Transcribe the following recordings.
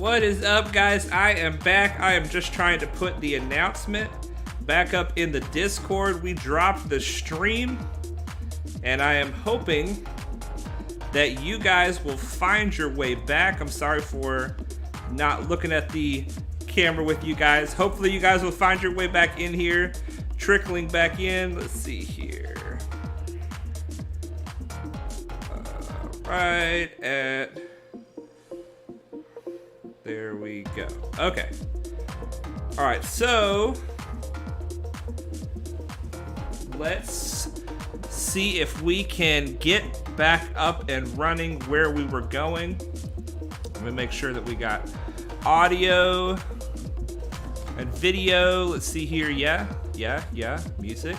What is up, guys? I am back. I am just trying to put the announcement back up in the Discord. We dropped the stream, and I am hoping that you guys will find your way back. I'm sorry for not looking at the camera with you guys. Hopefully you guys will find your way back in here, trickling back in. Let's see here. Right at... There we go. Okay. All right, so let's see if we can get back up and running where we were going. Let me make sure that we got audio and video. Let's see here. Yeah. Music.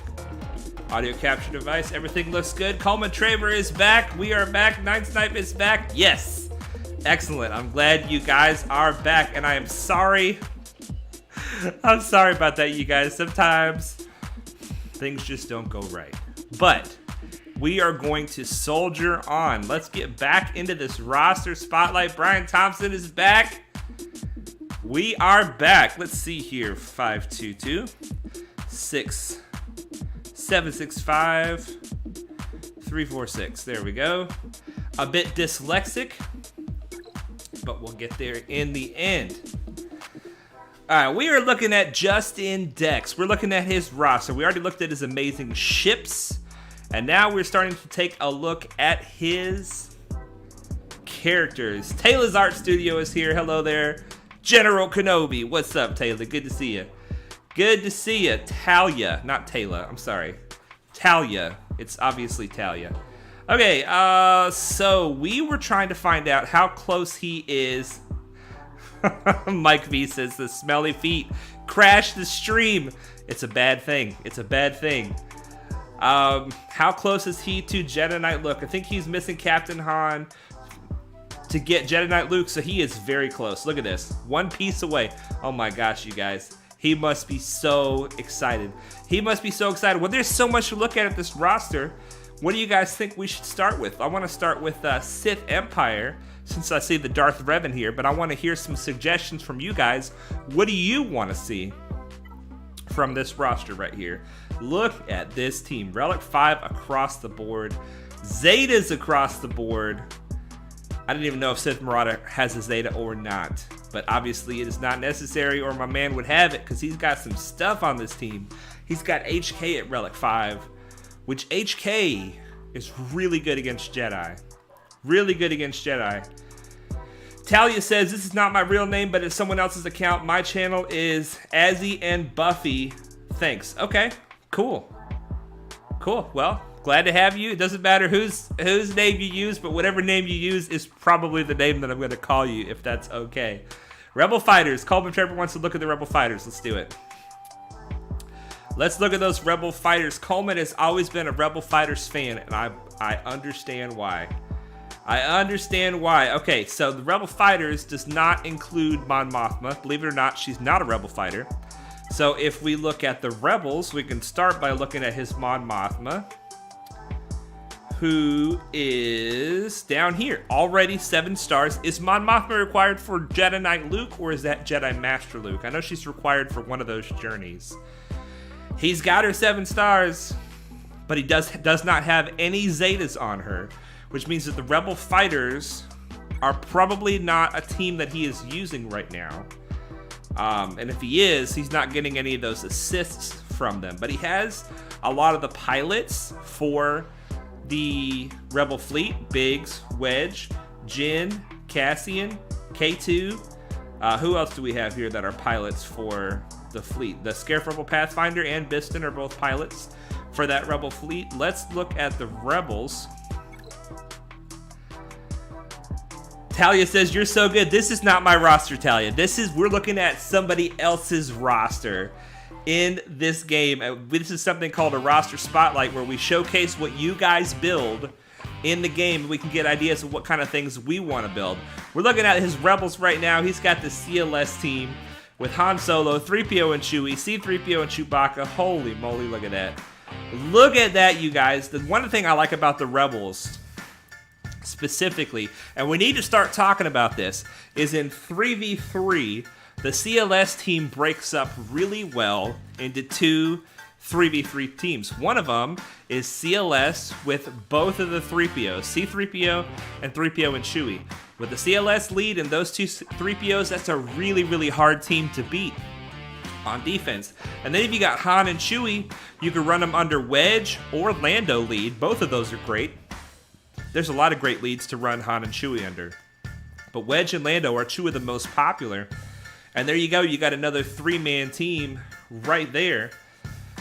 Audio capture device. Everything looks good. Coleman Traver is back. We are back. Night Snipe is back. Yes. Excellent. I'm glad you guys are back, and I am sorry. I'm sorry about that, you guys. Sometimes things just don't go right. But we are going to soldier on. Let's get back into this roster spotlight. Brian Thompson is back. We are back. Let's see here. 522 6765 346. There we go. A bit dyslexic, but we'll get there in the end. All right, we are looking at Justin Dex. We're looking at his roster. We already looked at his amazing ships, and now we're starting to take a look at his characters. Taylor's Art Studio is here. Hello there. General Kenobi. What's up, Taylor? Good to see you. Good to see you. Talia. Not Taylor. I'm sorry. Talia. It's obviously Talia. Okay, so we were trying to find out how close he is. Mike V says the smelly feet crashed the stream. It's a bad thing. It's a bad thing. How close is he to Jedi Knight Luke? I think he's missing Captain Han to get Jedi Knight Luke, so he is very close. Look at this. One piece away. Oh my gosh, you guys. He must be so excited. He must be so excited. Well, there's so much to look at this roster. What do you guys think we should start with? I want to start with Sith Empire, since I see the Darth Revan here, but I want to hear some suggestions from you guys. What do you want to see from this roster right here? Look at this team. Relic 5 across the board. Zetas across the board. I didn't even know if Sith Marauder has a Zeta or not, but obviously it is not necessary, or my man would have it, because he's got some stuff on this team. He's got HK at Relic 5. Which HK is really good against Jedi. Really good against Jedi. Talia says, this is not my real name, but it's someone else's account. My channel is Azzy and Buffy. Thanks. Okay, cool. Cool, well, glad to have you. It doesn't matter whose name you use, but whatever name you use is probably the name that I'm going to call you, if that's okay. Rebel Fighters. Coleman Trevor wants to look at the Rebel Fighters. Let's do it. Let's look at those Rebel Fighters. Coleman has always been a Rebel Fighters fan, and I understand why. I understand why. Okay, so the Rebel Fighters does not include Mon Mothma. Believe it or not, she's not a Rebel Fighter. So if we look at the Rebels, we can start by looking at his Mon Mothma, who is down here. Already 7 stars. Is Mon Mothma required for Jedi Knight Luke, or is that Jedi Master Luke? I know she's required for one of those journeys. He's got her 7 stars, but he does not have any Zetas on her, which means that the Rebel Fighters are probably not a team that he is using right now. And if he is, he's not getting any of those assists from them. But he has a lot of the pilots for the Rebel fleet. Biggs, Wedge, Jin, Cassian, K2. Who else do we have here that are pilots for the fleet? The Scarif Rebel Pathfinder and Biston are both pilots for that Rebel fleet. Let's look at the Rebels. Talia says, you're so good. This is not my roster, Talia. We're looking at somebody else's roster in this game. This is something called a roster spotlight, where we showcase what you guys build in the game. We can get ideas of what kind of things we want to build. We're looking at his Rebels right now. He's got the CLS team with Han Solo, 3PO and Chewie, C-3PO and Chewbacca. Holy moly, look at that. Look at that, you guys. The one thing I like about the Rebels specifically, and we need to start talking about this, is in 3v3, the CLS team breaks up really well into two 3v3 teams. One of them is CLS with both of the 3POs, C-3PO and 3PO and Chewie. With the CLS lead and those two 3POs, that's a really, really hard team to beat on defense. And then if you got Han and Chewie, you can run them under Wedge or Lando lead. Both of those are great. There's a lot of great leads to run Han and Chewie under. But Wedge and Lando are two of the most popular. And there you go. You got another 3-man team right there.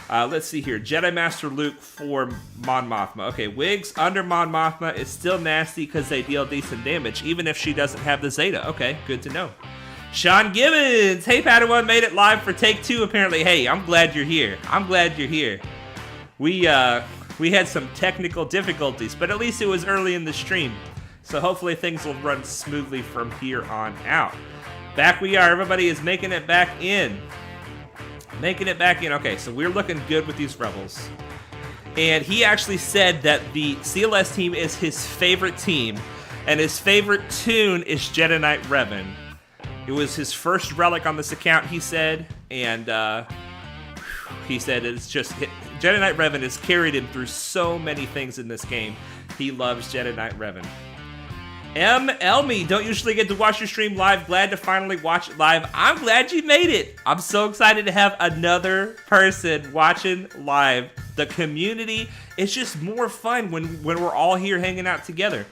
Let's see here. Jedi Master Luke for Mon Mothma. Okay, Wigs under Mon Mothma is still nasty because they deal decent damage, even if she doesn't have the Zeta. Okay, good to know. Sean Gibbons! Hey, Padawan, made it live for take 2, apparently. Hey, I'm glad you're here. I'm glad you're here. We had some technical difficulties, but at least it was early in the stream. So hopefully things will run smoothly from here on out. Back we are. Everybody is making it back in. Making it back in. Okay, so we're looking good with these Rebels. And he actually said that the CLS team is his favorite team, and his favorite tune is Jedi Knight Revan. It was his first relic on this account, he said, and he said it's just... Jedi Knight Revan has carried him through so many things in this game. He loves Jedi Knight Revan. M. Elmy, don't usually get to watch your stream live. Glad to finally watch it live. I'm glad you made it. I'm so excited to have another person watching live. The community, it's just more fun when we're all here hanging out together.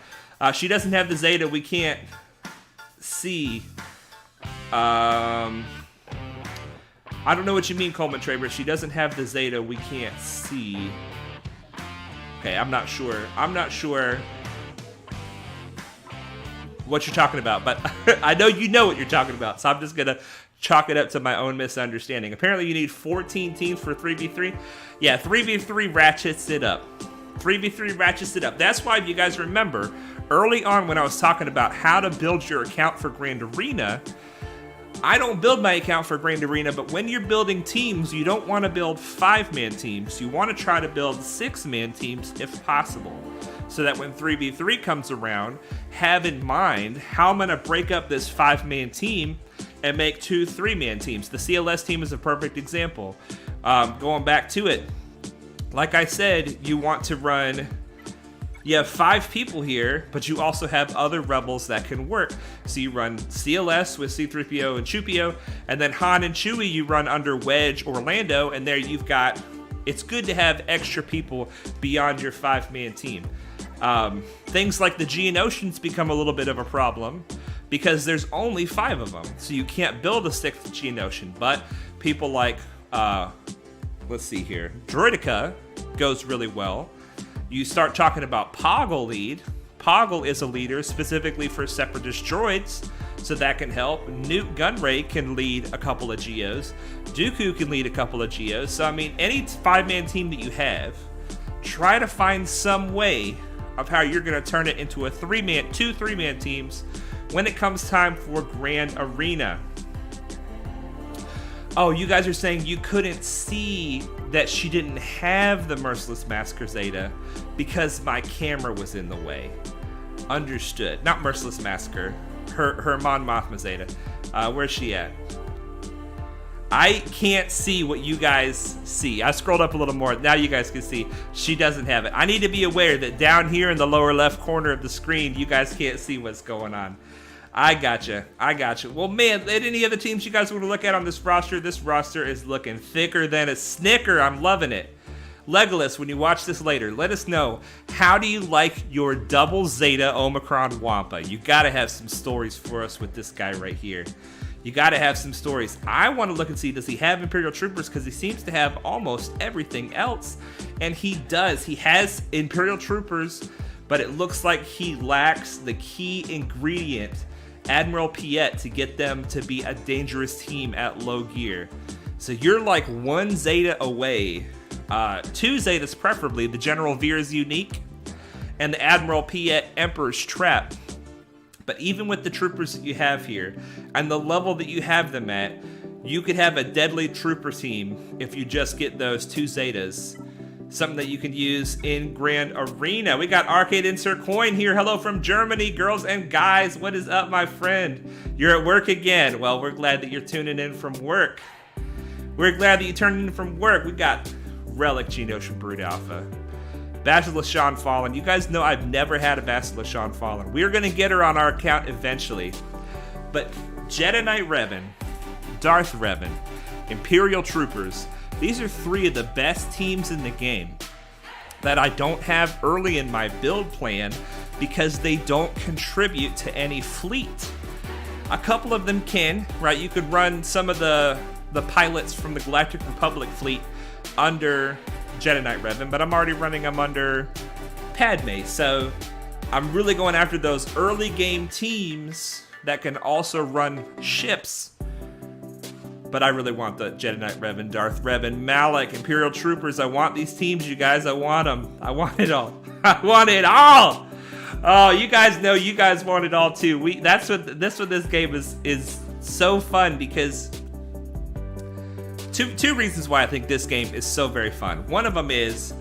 She doesn't have the Zeta. We can't see. I don't know what you mean, Coleman Traber. She doesn't have the Zeta. We can't see. Okay, I'm not sure. I'm not sure what you're talking about, but I know you know what you're talking about, so I'm just gonna chalk it up to my own misunderstanding. Apparently you need 14 teams for 3v3. Yeah, 3v3 ratchets it up. 3v3 ratchets it up. That's why, if you guys remember, early on when I was talking about how to build your account for Grand Arena, I don't build my account for Grand Arena, but when you're building teams, you don't want to build 5-man teams. You want to try to build 6-man teams if possible, so that when 3v3 comes around, have in mind how I'm going to break up this 5-man team and make 2 3-man teams. The CLS team is a perfect example. Going back to it, like I said, you want to run... You have 5 people here, but you also have other Rebels that can work. So you run CLS with C-3PO and Chewpio, and then Han and Chewie you run under Wedge or Lando, and there you've got... It's good to have extra people beyond your 5-man team. Things like the Geonosians become a little bit of a problem because there's only 5 of them, so you can't build a 6th Geonosian. But people like, let's see here, Droideka goes really well. You start talking about Poggle lead. Poggle is a leader specifically for Separatist droids, so that can help. Newt Gunray can lead a couple of Geos. Dooku can lead a couple of Geos. So, I mean, any 5-man team that you have, try to find some way of how you're going to turn it into a 2 3-man teams when it comes time for Grand Arena. Oh, you guys are saying you couldn't see that she didn't have the Merciless Massacre Zeta because my camera was in the way. Understood. Not Merciless Massacre. Her Mon Mothma Zeta. Where's she at? I can't see what you guys see. I scrolled up a little more. Now you guys can see she doesn't have it. I need to be aware that down here in the lower left corner of the screen, you guys can't see what's going on. I gotcha. Well, man, any other teams you guys want to look at on this roster? This roster is looking thicker than a Snicker. I'm loving it. Legolas, when you watch this later, let us know, how do you like your double Zeta Omicron Wampa? You gotta have some stories for us with this guy right here. You gotta have some stories. I want to look and see, does he have Imperial Troopers? Because he seems to have almost everything else. And he does. He has Imperial Troopers, but it looks like he lacks the key ingredient, Admiral Piett, to get them to be a dangerous team at low gear. So you're like 1 Zeta away. 2 Zetas preferably. The General Veer's Unique and the Admiral Piett Emperor's Trap. But even with the troopers that you have here and the level that you have them at, you could have a deadly trooper team if you just get those 2 Zetas something that you can use in Grand Arena. We got Arcade Insert Coin here. Hello from Germany, girls and guys. What is up, my friend? You're at work again. Well, we're glad that you're tuning in from work. We're glad that you turned in from work. We got Relic Geonotion Brood Alpha. Basilisk Sean Fallen. You guys know I've never had a Basilisk Sean Fallen. We're going to get her on our account eventually. But Jedi Knight Revan, Darth Revan, Imperial Troopers, these are 3 of the best teams in the game that I don't have early in my build plan because they don't contribute to any fleet. A couple of them can, right? You could run some of the pilots from the Galactic Republic fleet under Jedi Knight Revan, but I'm already running them under Padme. So I'm really going after those early game teams that can also run ships. But I really want the Jedi Knight Revan, Darth Revan, Malak, Imperial Troopers. I want these teams, you guys. I want them. I want it all. I want it all. Oh, you guys know you guys want it all too. That's what this game is so fun because two reasons why I think this game is so very fun. One of them is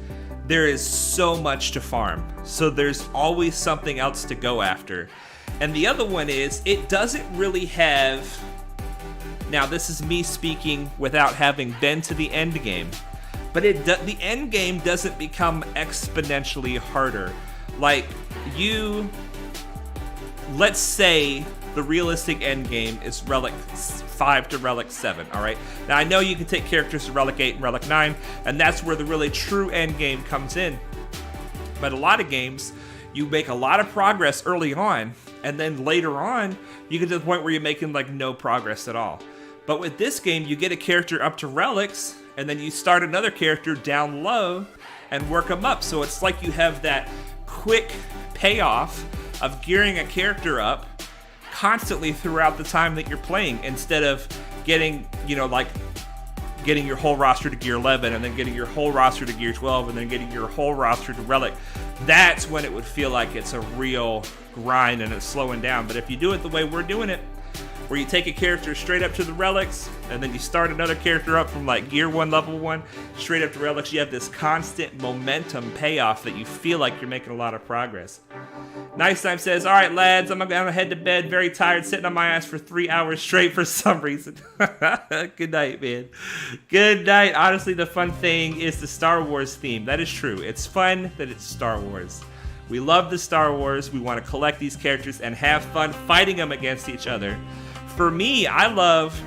there is so much to farm. So there's always something else to go after. And the other one is it doesn't really have... Now, this is me speaking without having been to the end game, but the end game doesn't become exponentially harder. Like, let's say the realistic end game is Relic 5 to Relic 7, all right? Now, I know you can take characters to Relic 8 and Relic 9, and that's where the really true end game comes in. But a lot of games, you make a lot of progress early on, and then later on, you get to the point where you're making, like, no progress at all. But with this game, you get a character up to relics, and then you start another character down low and work them up. So it's like you have that quick payoff of gearing a character up constantly throughout the time that you're playing, instead of getting, getting your whole roster to gear 11 and then getting your whole roster to gear 12 and then getting your whole roster to relic. That's when it would feel like it's a real grind and it's slowing down. But if you do it the way we're doing it, where you take a character straight up to the relics, and then you start another character up from like gear 1, level 1, straight up to relics, you have this constant momentum payoff that you feel like you're making a lot of progress. Nice Time says, all right, lads, I'm gonna head to bed, very tired, sitting on my ass for 3 hours straight for some reason. Good night, man. Good night. Honestly, the fun thing is the Star Wars theme. That is true. It's fun that it's Star Wars. We love the Star Wars. We want to collect these characters and have fun fighting them against each other. For me, I love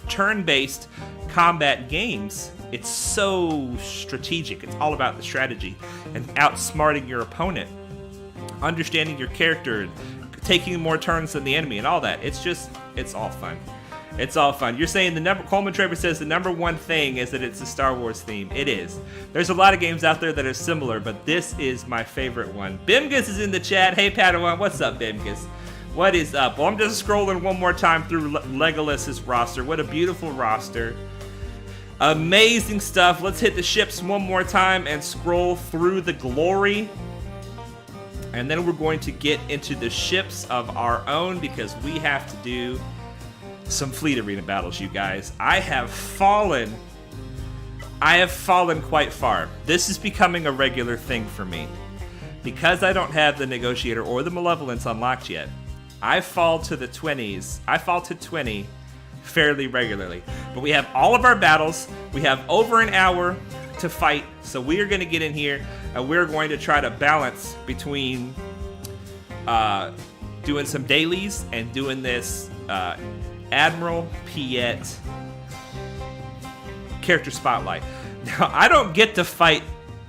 turn-based combat games. It's so strategic. It's all about the strategy and outsmarting your opponent, understanding your character, and taking more turns than the enemy and all that. It's all fun. It's all fun. You're saying Coleman Traver says the number one thing is that it's a Star Wars theme. It is. There's a lot of games out there that are similar, but this is my favorite one. Bimgus is in the chat. Hey, Padawan. What's up, Bimgus? What is up? Well, I'm just scrolling one more time through Legolas's roster. What a beautiful roster. Amazing stuff. Let's hit the ships one more time and scroll through the glory. And then we're going to get into the ships of our own because we have to do some fleet arena battles, you guys. I have fallen quite far. This is becoming a regular thing for me. Because I don't have the Negotiator or the Malevolence unlocked yet, I fall to the 20s. I fall to 20 fairly regularly. But we have all of our battles. We have over an hour to fight. So we are going to get in here and we're going to try to balance between doing some dailies and doing this Admiral Piett Character Spotlight. Now, I don't get to fight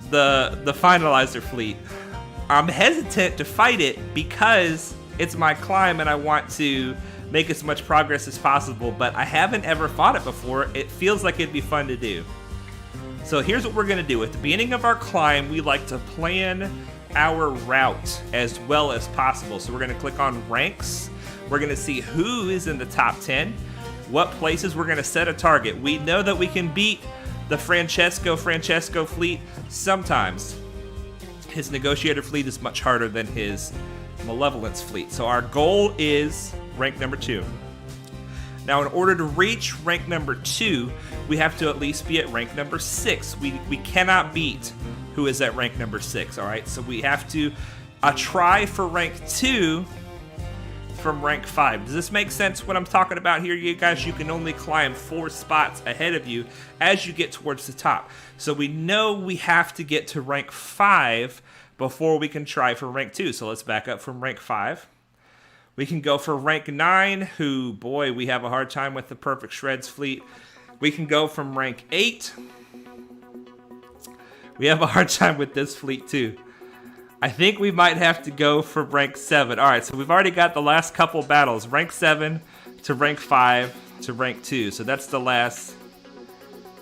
the Finalizer fleet. I'm hesitant to fight it because it's my climb and I want to make as much progress as possible, but I haven't ever fought it before. It feels like it'd be fun to do. So here's what we're going to do. At the beginning of our climb, we like to plan our route as well as possible. So we're going to click on ranks. We're going to see who is in the top 10, what places we're going to set a target. We know that we can beat the Francesco fleet sometimes. His Negotiator fleet is much harder than his Malevolence fleet. So our goal is rank number 2. Now, in order to reach rank number 2, we have to at least be at rank number 6. We cannot beat who is at rank number 6, all right? So we have to try for rank 2 from rank 5. Does this make sense what I'm talking about here, you guys? You can only climb 4 spots ahead of you as you get towards the top. So we know we have to get to rank 5 before we can try for rank 2. So let's back up from rank 5. We can go for rank 9, who, boy, we have a hard time with the Perfect Shreds fleet. We can go from rank 8. We have a hard time with this fleet, too. I think we might have to go for rank 7. All right, so we've already got the last couple battles. Rank 7 to rank 5 to rank 2. So that's the last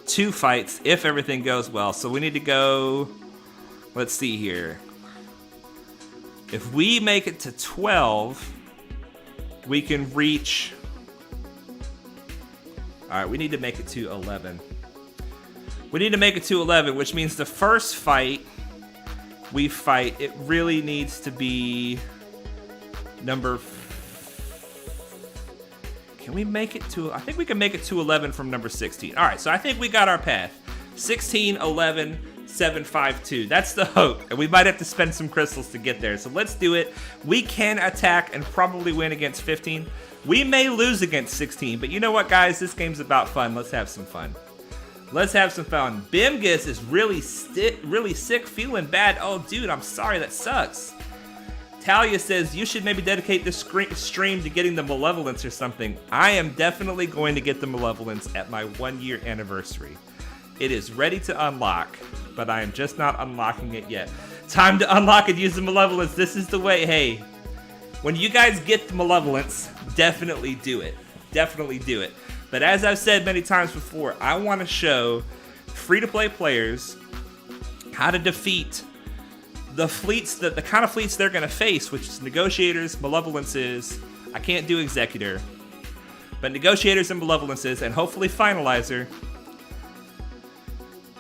2 fights, if everything goes well. So we need to go, let's see here. If we make it to 12... we can reach... Alright, we need to make it to 11. We need to make it to 11, which means the first fight we fight, it really needs to be number... Can we make it to... I think we can make it to 11 from number 16. Alright, so I think we got our path. 16, 11... 7, 5, 2. That's the hope. And we might have to spend some crystals to get there. So let's do it. We can attack and probably win against 15. We may lose against 16. But you know what, guys? This game's about fun. Let's have some fun. Let's have some fun. Bimgus is really sick, feeling bad. Oh, dude, I'm sorry. That sucks. Talia says, you should maybe dedicate this stream to getting the Malevolence or something. I am definitely going to get the Malevolence at my 1-year anniversary. It is ready to unlock, but I am just not unlocking it yet. Time to unlock and use the Malevolence. This is the way. Hey, when you guys get the Malevolence, definitely do it. Definitely do it. But as I've said many times before, I want to show free-to-play players how to defeat the fleets, the kind of fleets they're going to face, which is Negotiators, Malevolences. I can't do Executor, but Negotiators and Malevolences, and hopefully Finalizer.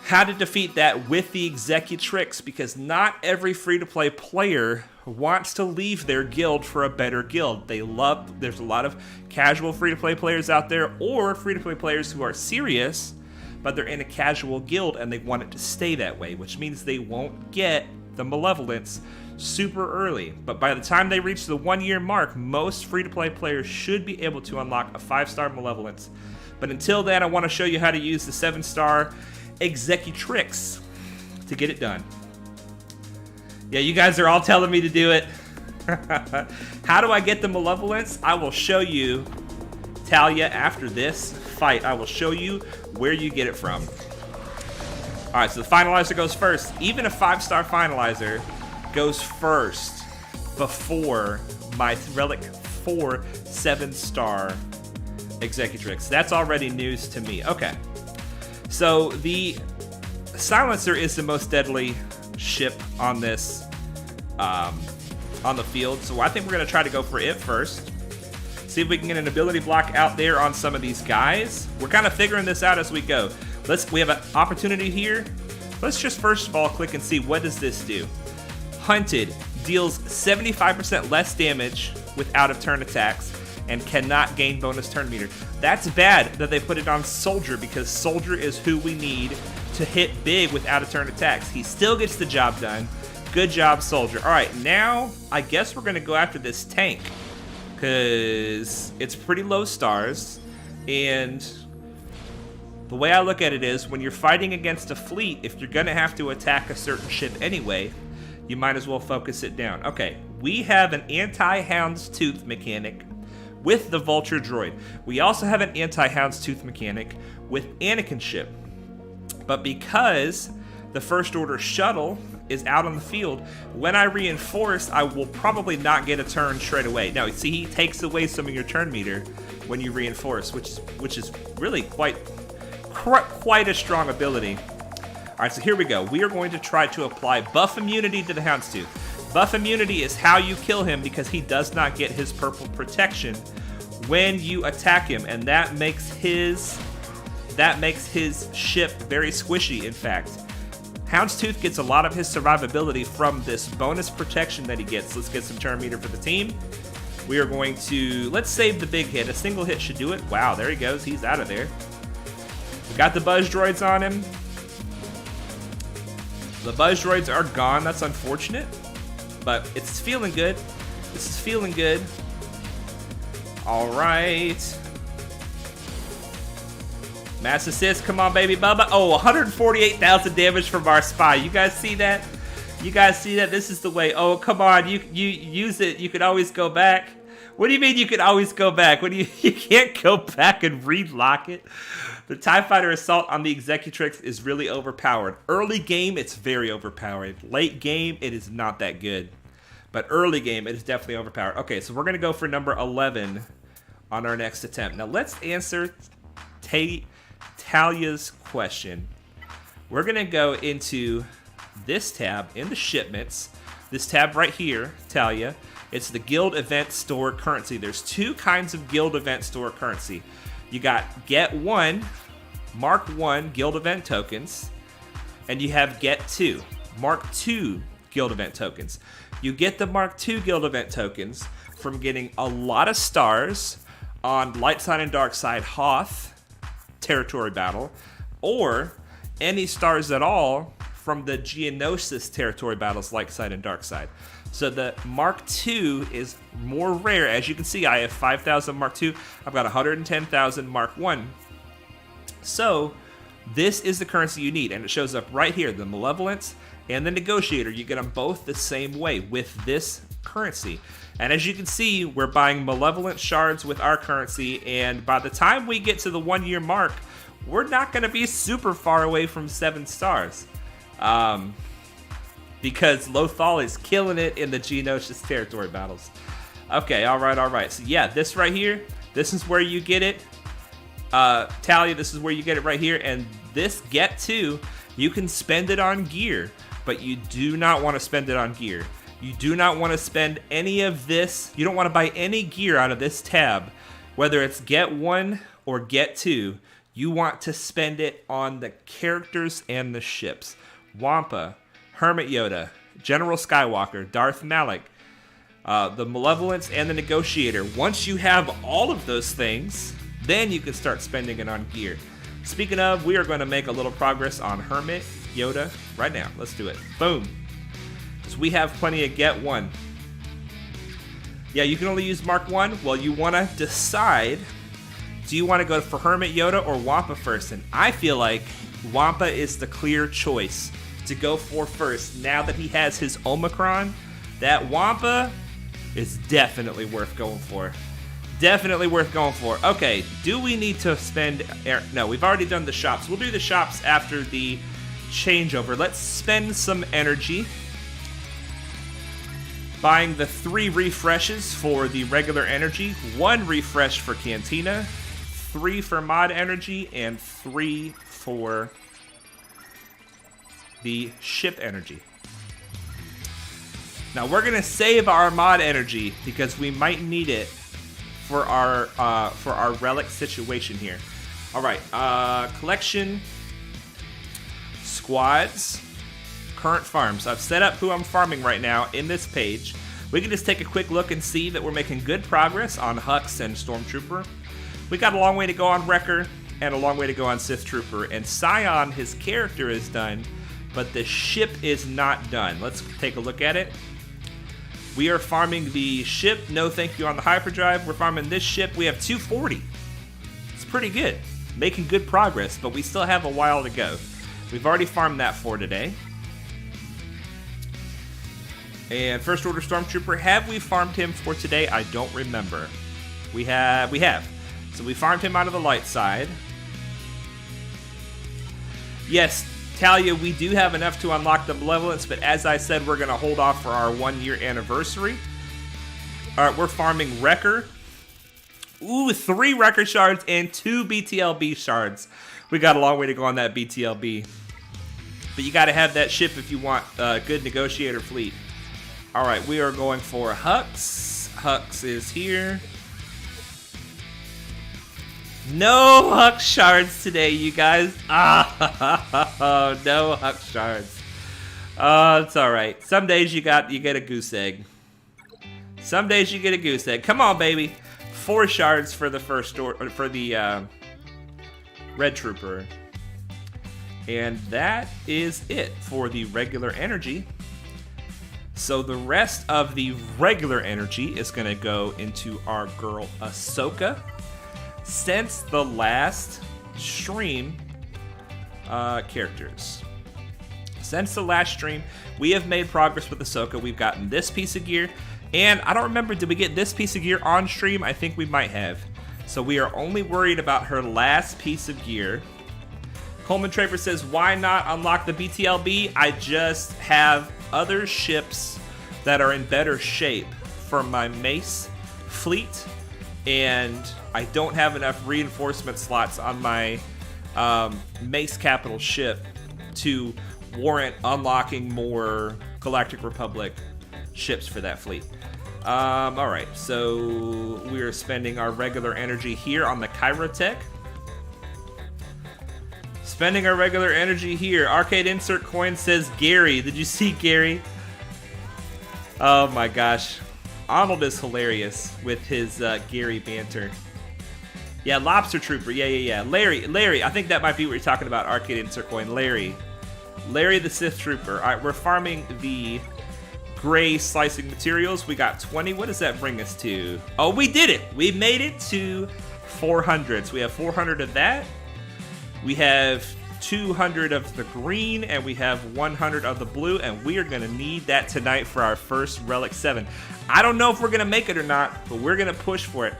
How to defeat that with the Executrix, because not every free-to-play player wants to leave their guild for a better guild. There's a lot of casual free-to-play players out there, or free-to-play players who are serious, but they're in a casual guild and they want it to stay that way, which means they won't get the Malevolence super early. But by the time they reach the 1-year mark, most free-to-play players should be able to unlock a 5-star Malevolence. But until then, I want to show you how to use the 7-star Executrix to get it done. Yeah, you guys are all telling me to do it. How do I get the Malevolence? I will show you, Talia, after this fight. I will show you where you get it from. Alright, so the Finalizer goes first. Even a 5-star Finalizer goes first before my Relic 4 7-star Executrix. That's already news to me. Okay. So the Silencer is the most deadly ship on this, on the field. So I think we're going to try to go for it first. See if we can get an ability block out there on some of these guys. We're kind of figuring this out as we go. We have an opportunity here. Let's just first of all click and see what does this do. Hunted deals 75% less damage with out of turn attacks and cannot gain bonus turn meter. That's bad that they put it on Soldier, because Soldier is who we need to hit big with out of turn attacks. He still gets the job done. Good job, Soldier. All right, now I guess we're gonna go after this tank, because it's pretty low stars, and the way I look at it is, when you're fighting against a fleet, if you're gonna have to attack a certain ship anyway, you might as well focus it down. Okay, we have an anti-Houndstooth mechanic with the Vulture droid. We also have an anti-Houndstooth mechanic with Anakin ship. But because the First Order shuttle is out on the field, when I reinforce, I will probably not get a turn straight away. Now, see, he takes away some of your turn meter when you reinforce, which is really quite a strong ability. All right, so here we go. We are going to try to apply buff immunity to the Houndstooth. Buff immunity is how you kill him, because he does not get his purple protection when you attack him, and that makes his ship very squishy. In fact, Houndstooth gets a lot of his survivability from this bonus protection that he gets. Let's get some turn meter for the team. We are going to, let's save the big hit. A single hit should do it. Wow, there he goes. He's out of there. We got the buzz droids on him. The buzz droids are gone. That's unfortunate, but it's feeling good. This is feeling good. All right. Mass assist. Come on, baby Bubba. Oh, 148,000 damage from our spy. You guys see that? You guys see that? This is the way. Oh, come on. You use it. You can always go back. What do you mean you can always go back? What do you can't go back and relock it? The TIE Fighter Assault on the Executrix is really overpowered. Early game, it's very overpowered. Late game, it is not that good. But early game, it is definitely overpowered. Okay, so we're going to go for number 11 on our next attempt. Now, let's answer Talia's question. We're going to go into this tab in the shipments. This tab right here, Talia. It's the Guild Event Store currency. There's two kinds of Guild Event Store currency. You got Get 1, Mark 1 Guild Event tokens, and you have Get 2, Mark 2 Guild Event tokens. You get the Mark 2 Guild Event tokens from getting a lot of stars on Light Side and Dark Side Hoth territory battle, or any stars at all from the Geonosis territory battles, Light Side and Dark Side. So the Mark II is more rare. As you can see, I have 5,000 Mark II. I've got 110,000 Mark I. So this is the currency you need, and it shows up right here, the Malevolence and the Negotiator. You get them both the same way with this currency. And as you can see, we're buying Malevolent shards with our currency, and by the time we get to the 1 year mark, we're not going to be super far away from 7 stars. Because Lothal is killing it in the Geonosis territory battles. Okay, alright. So yeah, this right here, this is where you get it. Talia, this is where you get it right here. And this Get 2, you can spend it on gear, but you do not want to spend it on gear. You do not want to spend any of this. You don't want to buy any gear out of this tab, whether it's Get 1 or Get 2. You want to spend it on the characters and the ships. Wampa, Hermit Yoda, General Skywalker, Darth Malak, the Malevolence, and the Negotiator. Once you have all of those things, then you can start spending it on gear. Speaking of, we are going to make a little progress on Hermit Yoda right now. Let's do it. Boom. So we have plenty of Get 1. Yeah, you can only use Mark 1. Well, you want to decide, do you want to go for Hermit Yoda or Wampa first? And I feel like Wampa is the clear choice to go for first. Now that he has his Omicron, that Wampa is definitely worth going for. Definitely worth going for. Okay, do we need to spend... No, we've already done the shops. We'll do the shops after the changeover. Let's spend some energy buying the 3 refreshes for the regular energy, 1 refresh for Cantina, 3 for mod energy, and 3 for the ship energy. Now we're gonna save our mod energy because we might need it for our relic situation here. All right, collection, squads, current farms. I've set up who I'm farming right now in this page. We can just take a quick look and see that we're making good progress on Hux and Stormtrooper. We got a long way to go on Wrecker and a long way to go on Sith Trooper. And Scion, his character is done, but the ship is not done. Let's take a look at it. We are farming the ship. No thank you on the hyperdrive. We're farming this ship. We have 240. It's pretty good. Making good progress, but we still have a while to go. We've already farmed that for today. And First Order Stormtrooper, have we farmed him for today? I don't remember. We have. So we farmed him out of the light side. Yes, Talia, we do have enough to unlock the Malevolence, but as I said, we're going to hold off for our 1 year anniversary. All right, we're farming Wrecker. Ooh, 3 Wrecker shards and 2 BTLB shards. We got a long way to go on that BTLB. But you got to have that ship if you want a good negotiator fleet. All right, we are going for Hux. Hux is here. No Hux shards today, you guys. No Hux shards. It's all right. Some days you get a goose egg. Some days you get a goose egg. Come on, baby. 4 shards for the first for the red trooper. And that is it for the regular energy. So the rest of the regular energy is going to go into our girl Ahsoka. Since the last stream, characters. Since the last stream, we have made progress with Ahsoka. We've gotten this piece of gear. And I don't remember, did we get this piece of gear on stream? I think we might have. So we are only worried about her last piece of gear. Coleman Traver says, why not unlock the BTLB? I just have other ships that are in better shape for my mace fleet. And I don't have enough reinforcement slots on my mace capital ship to warrant unlocking more Galactic Republic ships for that fleet. Alright, so we are spending our regular energy here on the Kyrotech. Spending our regular energy here. Arcade Insert Coin says Gary. Did you see Gary? Oh my gosh. Arnold is hilarious with his Gary banter. Yeah, Lobster Trooper. Yeah. Larry. I think that might be what you're talking about, Arcade Insert Coin. Larry the Sith Trooper. Alright, we're farming the gray slicing materials. We got 20. What does that bring us to? Oh, we did it. We made it to 400. So we have 400 of that. We have 200 of the green, and we have 100 of the blue, and we are going to need that tonight for our first Relic 7. I don't know if we're going to make it or not, but we're going to push for it.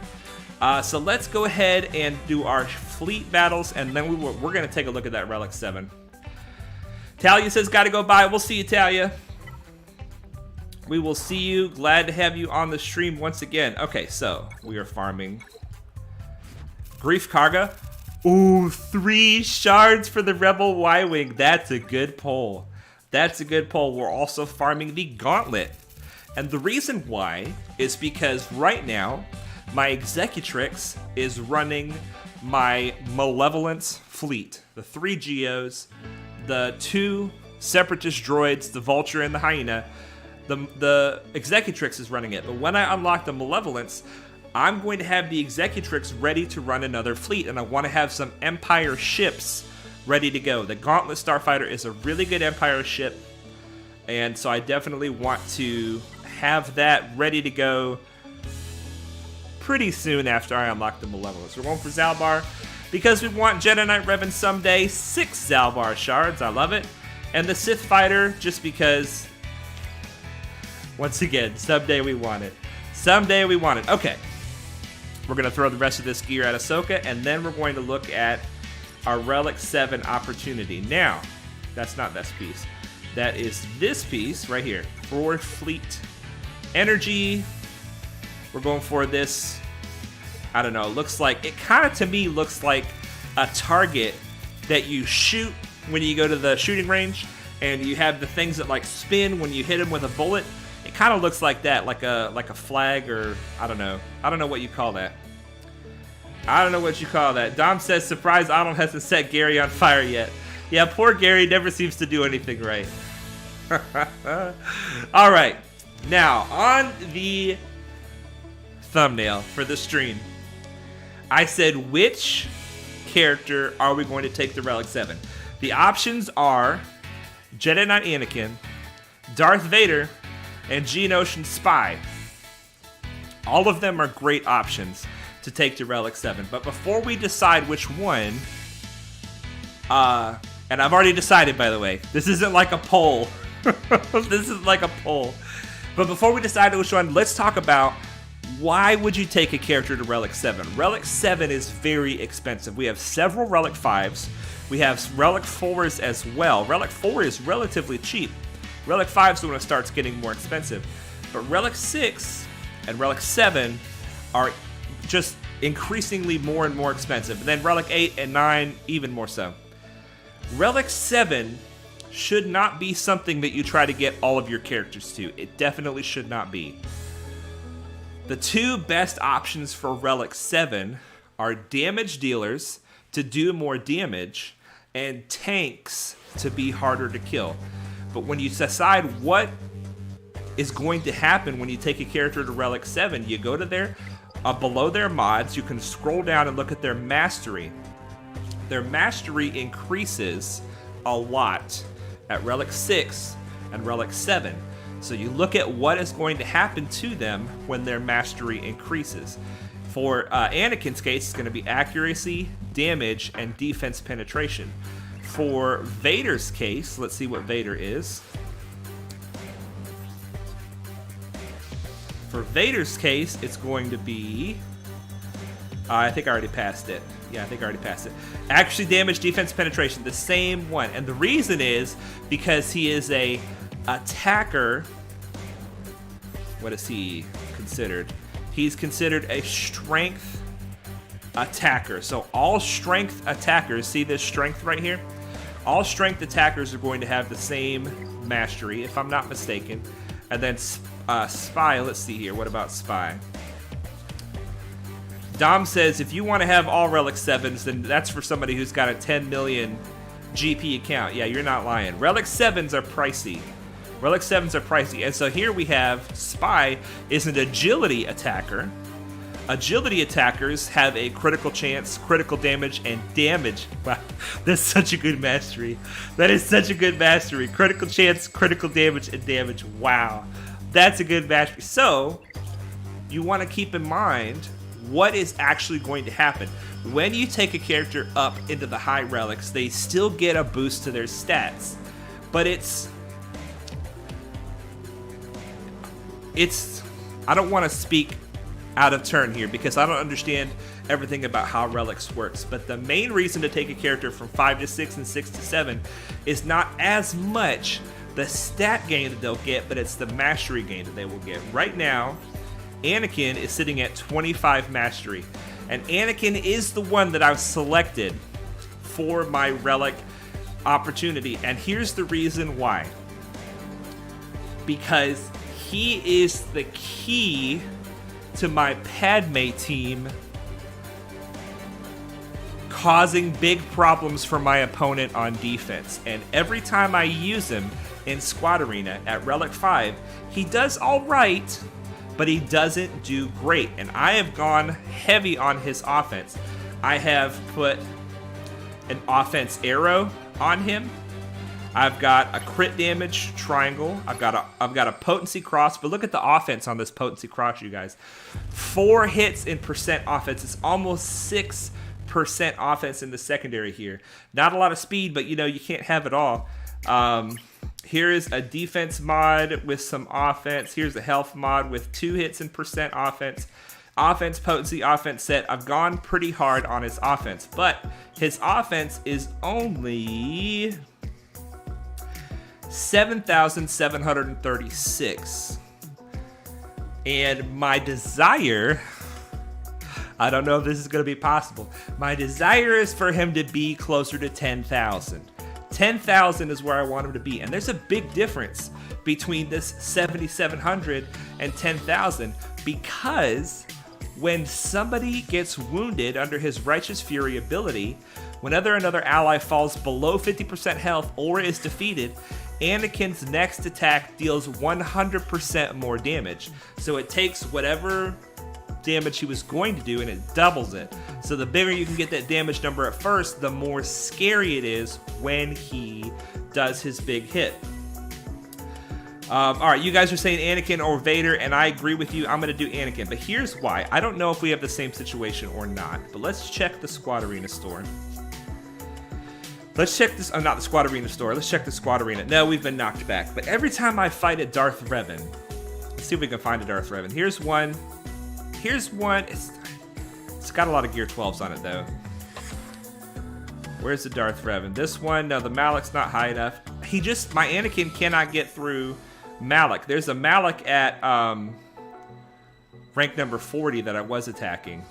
So let's go ahead and do our fleet battles, and then we're going to take a look at that Relic 7. Talia says, gotta go by. We'll see you, Talia. We will see you. Glad to have you on the stream once again. Okay, so we are farming Grief Karga. Ooh, 3 shards for the Rebel Y-Wing. That's a good pull. That's a good pull. We're also farming the Gauntlet. And the reason why is because right now, my Executrix is running my Malevolence fleet. The 3 Geos, the 2 Separatist droids, the Vulture and the Hyena. The Executrix is running it. But when I unlock the Malevolence, I'm going to have the Executrix ready to run another fleet, and I want to have some Empire ships ready to go. The Gauntlet Starfighter is a really good Empire ship, and so I definitely want to have that ready to go pretty soon after I unlock the Malevolence. We're going for Zalbar because we want Jedi Knight Revan someday. 6 Zalbar shards, I love it. And the Sith Fighter, just because, once again, someday we want it. Someday we want it. Okay. We're going to throw the rest of this gear at Ahsoka, and then we're going to look at our Relic 7 opportunity. Now, that's not this piece. That is this piece right here. For fleet energy. We're going for this, I don't know, looks like, it kind of to me looks like a target that you shoot when you go to the shooting range, and you have the things that like spin when you hit them with a bullet. It kind of looks like that, like a flag, or I don't know what you call that. I don't know what you call that. Dom says, surprise, Arnold hasn't set Gary on fire yet. Yeah, poor Gary never seems to do anything right. All right, now on the thumbnail for the stream, I said, which character are we going to take to Relic 7? The options are Jedi Knight Anakin, Darth Vader, and Geonosian Spy. All of them are great options to take to Relic 7. But before we decide which one, and I've already decided, by the way, this isn't like a poll. This is like a poll. But before we decide which one, let's talk about why would you take a character to Relic 7? Relic 7 is very expensive. We have several Relic 5s. We have Relic 4s as well. Relic 4 is relatively cheap. Relic 5 is when it starts getting more expensive. But Relic 6 and Relic 7 are just increasingly more and more expensive. And then Relic 8 and 9, even more so. Relic 7 should not be something that you try to get all of your characters to. It definitely should not be. The 2 best options for Relic 7 are damage dealers to do more damage and tanks to be harder to kill. But when you decide what is going to happen when you take a character to Relic 7. You go to their, below their mods, you can scroll down and look at their mastery. Their mastery increases a lot at Relic 6 and Relic 7. So you look at what is going to happen to them when their mastery increases. For Anakin's case, it's going to be accuracy, damage, and defense penetration. For Vader's case, let's see what Vader is. For Vader's case, it's going to be... I think I already passed it. Yeah, I think I already passed it. Accuracy, damage, defense, penetration, the same one. And the reason is because he is a attacker. What is he considered? He's considered a strength attacker. So all strength attackers, see this strength right here? All strength attackers are going to have the same mastery, if I'm not mistaken. And then spy, let's see here. What about spy? Dom says, if you want to have all Relic 7s, then that's for somebody who's got a 10 million GP account. Yeah, you're not lying. Relic 7s are pricey. Relic 7s are pricey. And so here we have Spy is an agility attacker. Agility attackers have a critical chance, critical damage, and damage. Wow, that's such a good mastery. That is such a good mastery. Critical chance, critical damage, and damage. Wow, that's a good mastery. So you want to keep in mind what is actually going to happen. When you take a character up into the high relics, they still get a boost to their stats. But it's I don't want to speak out of turn here because I don't understand everything about how relics works. But the main reason to take a character from 5 to 6 and 6 to 7 is not as much the stat gain that they'll get, but it's the mastery gain that they will get. Right now, Anakin is sitting at 25 mastery, and Anakin is the one that I've selected for my relic opportunity, and here's the reason why. Because he is the key to my Padme team causing big problems for my opponent on defense, and every time I use him in Squad Arena at Relic 5, he does alright, but he doesn't do great. And I have gone heavy on his offense. I have put an offense arrow on him. I've got a crit damage triangle. I've got a potency cross. But look at the offense on this potency cross, you guys. 4 hits in percent offense. It's almost 6% offense in the secondary here. Not a lot of speed, but you know, you can't have it all. Here is a defense mod with some offense. Here's a health mod with 2 hits in percent offense. Offense, potency, offense set. I've gone pretty hard on his offense, but his offense is only 7,736. And my desire, I don't know if this is going to be possible. My desire is for him to be closer to 10,000. 10,000 is where I want him to be. And there's a big difference between this 7,700 and 10,000 because when somebody gets wounded under his Righteous Fury ability, whenever another ally falls below 50% health or is defeated, Anakin's next attack deals 100% more damage. So it takes whatever damage he was going to do and it doubles it. So the bigger you can get that damage number at first, the more scary it is when he does his big hit. Alright, you guys are saying Anakin or Vader, and I agree with you. I'm going to do Anakin, but here's why. I don't know if we have the same situation or not, but let's check the Squad Arena store. Let's check this, not the Squad Arena store, let's check the Squad Arena. No, we've been knocked back, but every time I fight a Darth Revan, let's see if we can find a Darth Revan. Here's one. Here's one. It's got a lot of Gear 12s on it, though. Where's the Darth Revan? This one. No, the Malak's not high enough. My Anakin cannot get through Malak. There's a Malak at rank number 40 that I was attacking.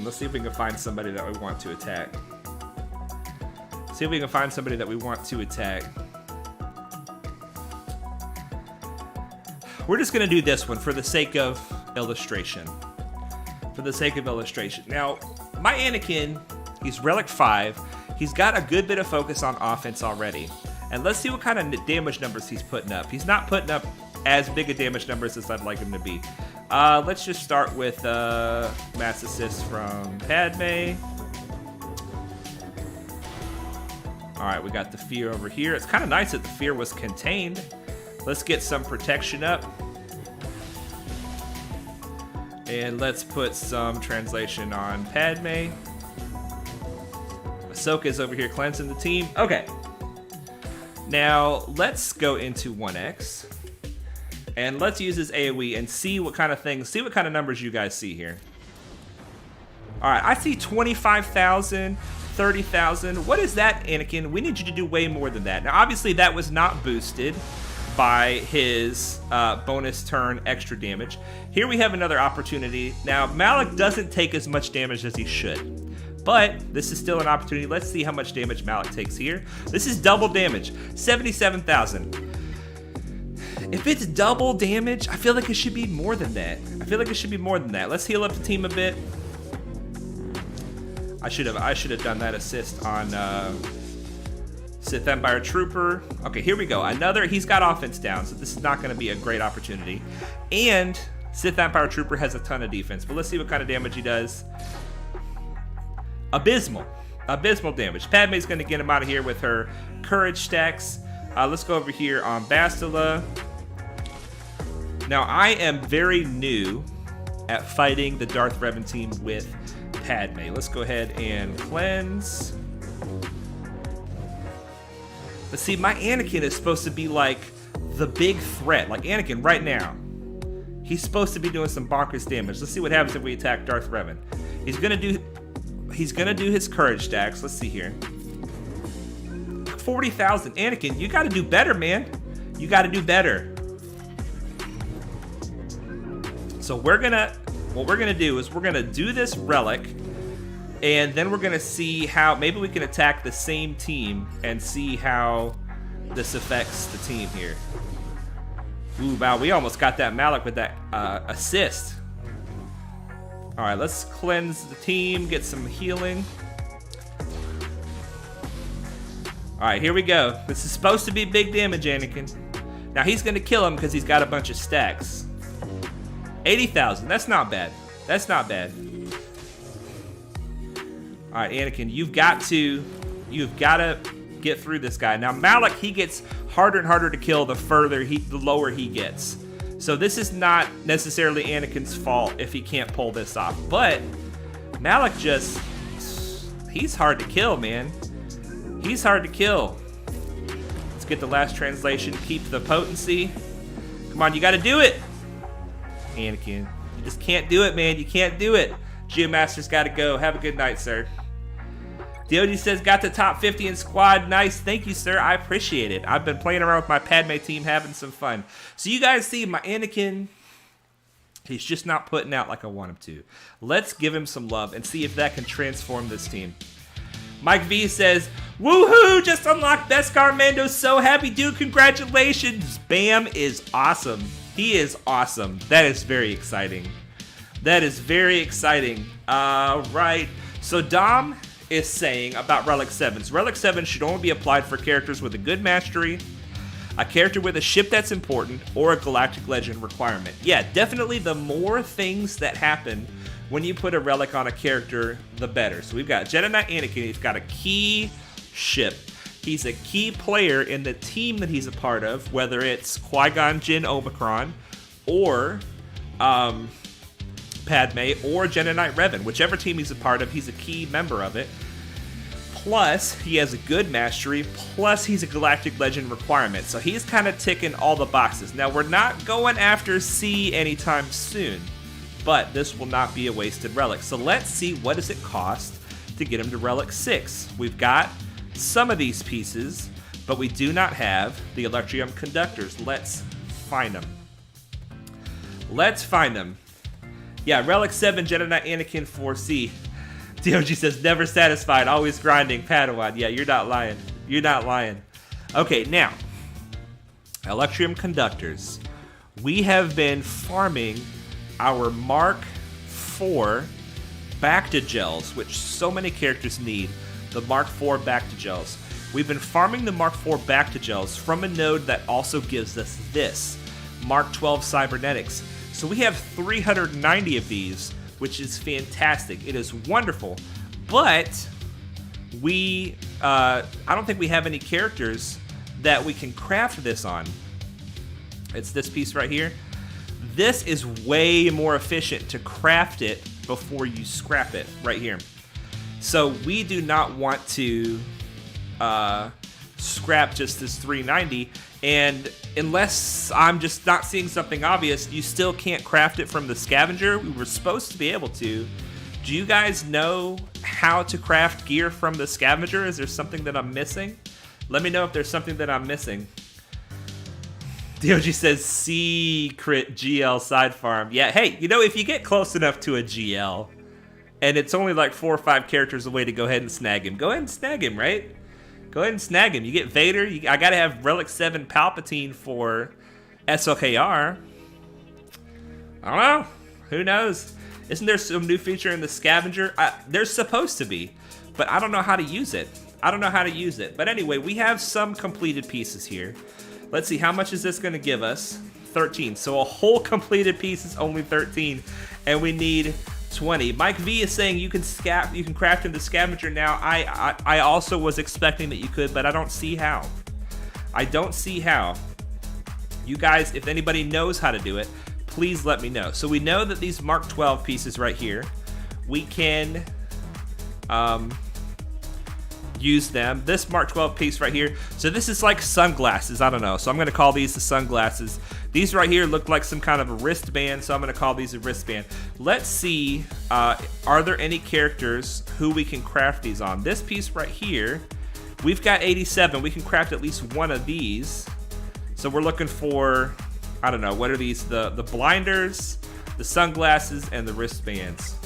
Let's see if we can find somebody that we want to attack. See if we can find somebody that we want to attack. We're just going to do this one for the sake of illustration. For the sake of illustration. Now, my Anakin, he's Relic 5. He's got a good bit of focus on offense already. And let's see what kind of damage numbers he's putting up. He's not putting up as big a damage numbers as I'd like him to be. Let's just start with mass assist from Padme. Alright, we got the fear over here. It's kind of nice that the fear was contained. Let's get some protection up. And let's put some translation on Padme. Ahsoka's over here cleansing the team. Okay. Now, let's go into 1X. And let's use this AoE and see what kind of things, see what kind of numbers you guys see here. Alright, I see 25,000, 30,000. What is that, Anakin? We need you to do way more than that. Now, obviously, that was not boosted by his bonus turn extra damage. Here we have another opportunity. Now, Malak doesn't take as much damage as he should, but this is still an opportunity. Let's see how much damage Malak takes here. This is double damage, 77,000. If it's double damage, I feel like it should be more than that. Let's heal up the team a bit. I should have done that assist on Sith Empire Trooper. Okay, here we go. He's got offense down, so this is not going to be a great opportunity. And Sith Empire Trooper has a ton of defense, but let's see what kind of damage he does. Abysmal damage. Padme's going to get him out of here with her courage stacks. Let's go over here on Bastila. Now, I am very new at fighting the Darth Revan team with Padme. Let's go ahead and cleanse. But see, my Anakin is supposed to be like the big threat. Like Anakin right now. He's supposed to be doing some bonkers damage. Let's see what happens if we attack Darth Revan. He's gonna do his courage stacks. Let's see here. 40,000. Anakin, you gotta do better, man. You gotta do better. So what we're gonna do is we're gonna do this relic, and then we're gonna see how maybe we can attack the same team and see how this affects the team here. Ooh, wow, we almost got that Malak with that assist. All right, let's cleanse the team, get some healing. All right, here we go. This is supposed to be big damage, Anakin. Now he's gonna kill him because he's got a bunch of stacks. 80,000, that's not bad. That's not bad. All right, Anakin, you've got to get through this guy. Now Malak, he gets harder and harder to kill the lower he gets. So this is not necessarily Anakin's fault if he can't pull this off. But Malak he's hard to kill, man. He's hard to kill. Let's get the last translation. Keep the potency. Come on, you got to do it. Anakin, you just can't do it, man. You can't do it. Geomaster's got to go. Have a good night, sir. DOD says, got the top 50 in squad. Nice. Thank you, sir. I appreciate it. I've been playing around with my Padme team, having some fun. So you guys see my Anakin, he's just not putting out like I want him to. Let's give him some love and see if that can transform this team. Mike V says, woohoo, just unlocked Beskar Mando. So happy, dude. Congratulations. Bam is awesome. He is awesome. That is very exciting. That is very exciting. Right. So Dom is saying about Relic 7s. Relic 7 should only be applied for characters with a good mastery, a character with a ship that's important, or a Galactic Legend requirement. Yeah, definitely the more things that happen when you put a relic on a character, the better. So we've got Jedi Knight Anakin. He's got a key ship. He's a key player in the team that he's a part of, whether it's Qui-Gon Jinn Omicron or Padme or Jedi Knight Revan. Whichever team he's a part of, he's a key member of it. Plus, he has a good mastery. Plus, he's a Galactic Legend requirement. So he's kind of ticking all the boxes. Now, we're not going after C anytime soon, but this will not be a wasted relic. So let's see, what does it cost to get him to Relic 6? We've got some of these pieces, but we do not have the Electrium Conductors. Let's find them. Let's find them. Yeah, Relic 7, Jedi Knight Anakin 4C. DOG says, never satisfied, always grinding, Padawan. Yeah, you're not lying. You're not lying. Okay, now, Electrium Conductors. We have been farming our Mark IV back to gels, which so many characters need. The Mark IV back to gels. We've been farming the Mark IV back to gels from a node that also gives us this, Mark 12 cybernetics. So we have 390 of these, which is fantastic. It is wonderful, but we, I don't think we have any characters that we can craft this on. It's this piece right here. This is way more efficient to craft it before you scrap it right here. So we do not want to scrap just this 390, and unless I'm just not seeing something obvious, you still can't craft it from the scavenger. We were supposed to be able to. Do you guys know how to craft gear from the scavenger? Is there something that I'm missing? Let me know if there's something that I'm missing. DOG says secret GL side farm. Yeah, hey, you know, if you get close enough to a GL and it's only like 4 or 5 characters away to go ahead and snag him, go ahead and snag him, right? Go ahead and snag him. You get Vader. I gotta have Relic 7 Palpatine for SLKR. I don't know. Who knows? Isn't there some new feature in the scavenger? There's supposed to be, but I don't know how to use it. But anyway, we have some completed pieces here. Let's see, how much is this going to give us? 13. So a whole completed piece is only 13, and we need 20. Mike V is saying you can craft in the scavenger now. I also was expecting that you could, but I don't see how. You guys, if anybody knows how to do it, please let me know. So we know that these Mark 12 pieces right here, we can use them. This Mark 12 piece right here, so this is like sunglasses, I don't know, so I'm going to call these the sunglasses. These right here look like some kind of a wristband, so I'm going to call these a wristband. Let's see, are there any characters who we can craft these on? This piece right here, we've got 87. We can craft at least one of these. So we're looking for, I don't know, what are these? The blinders, the sunglasses, and the wristbands.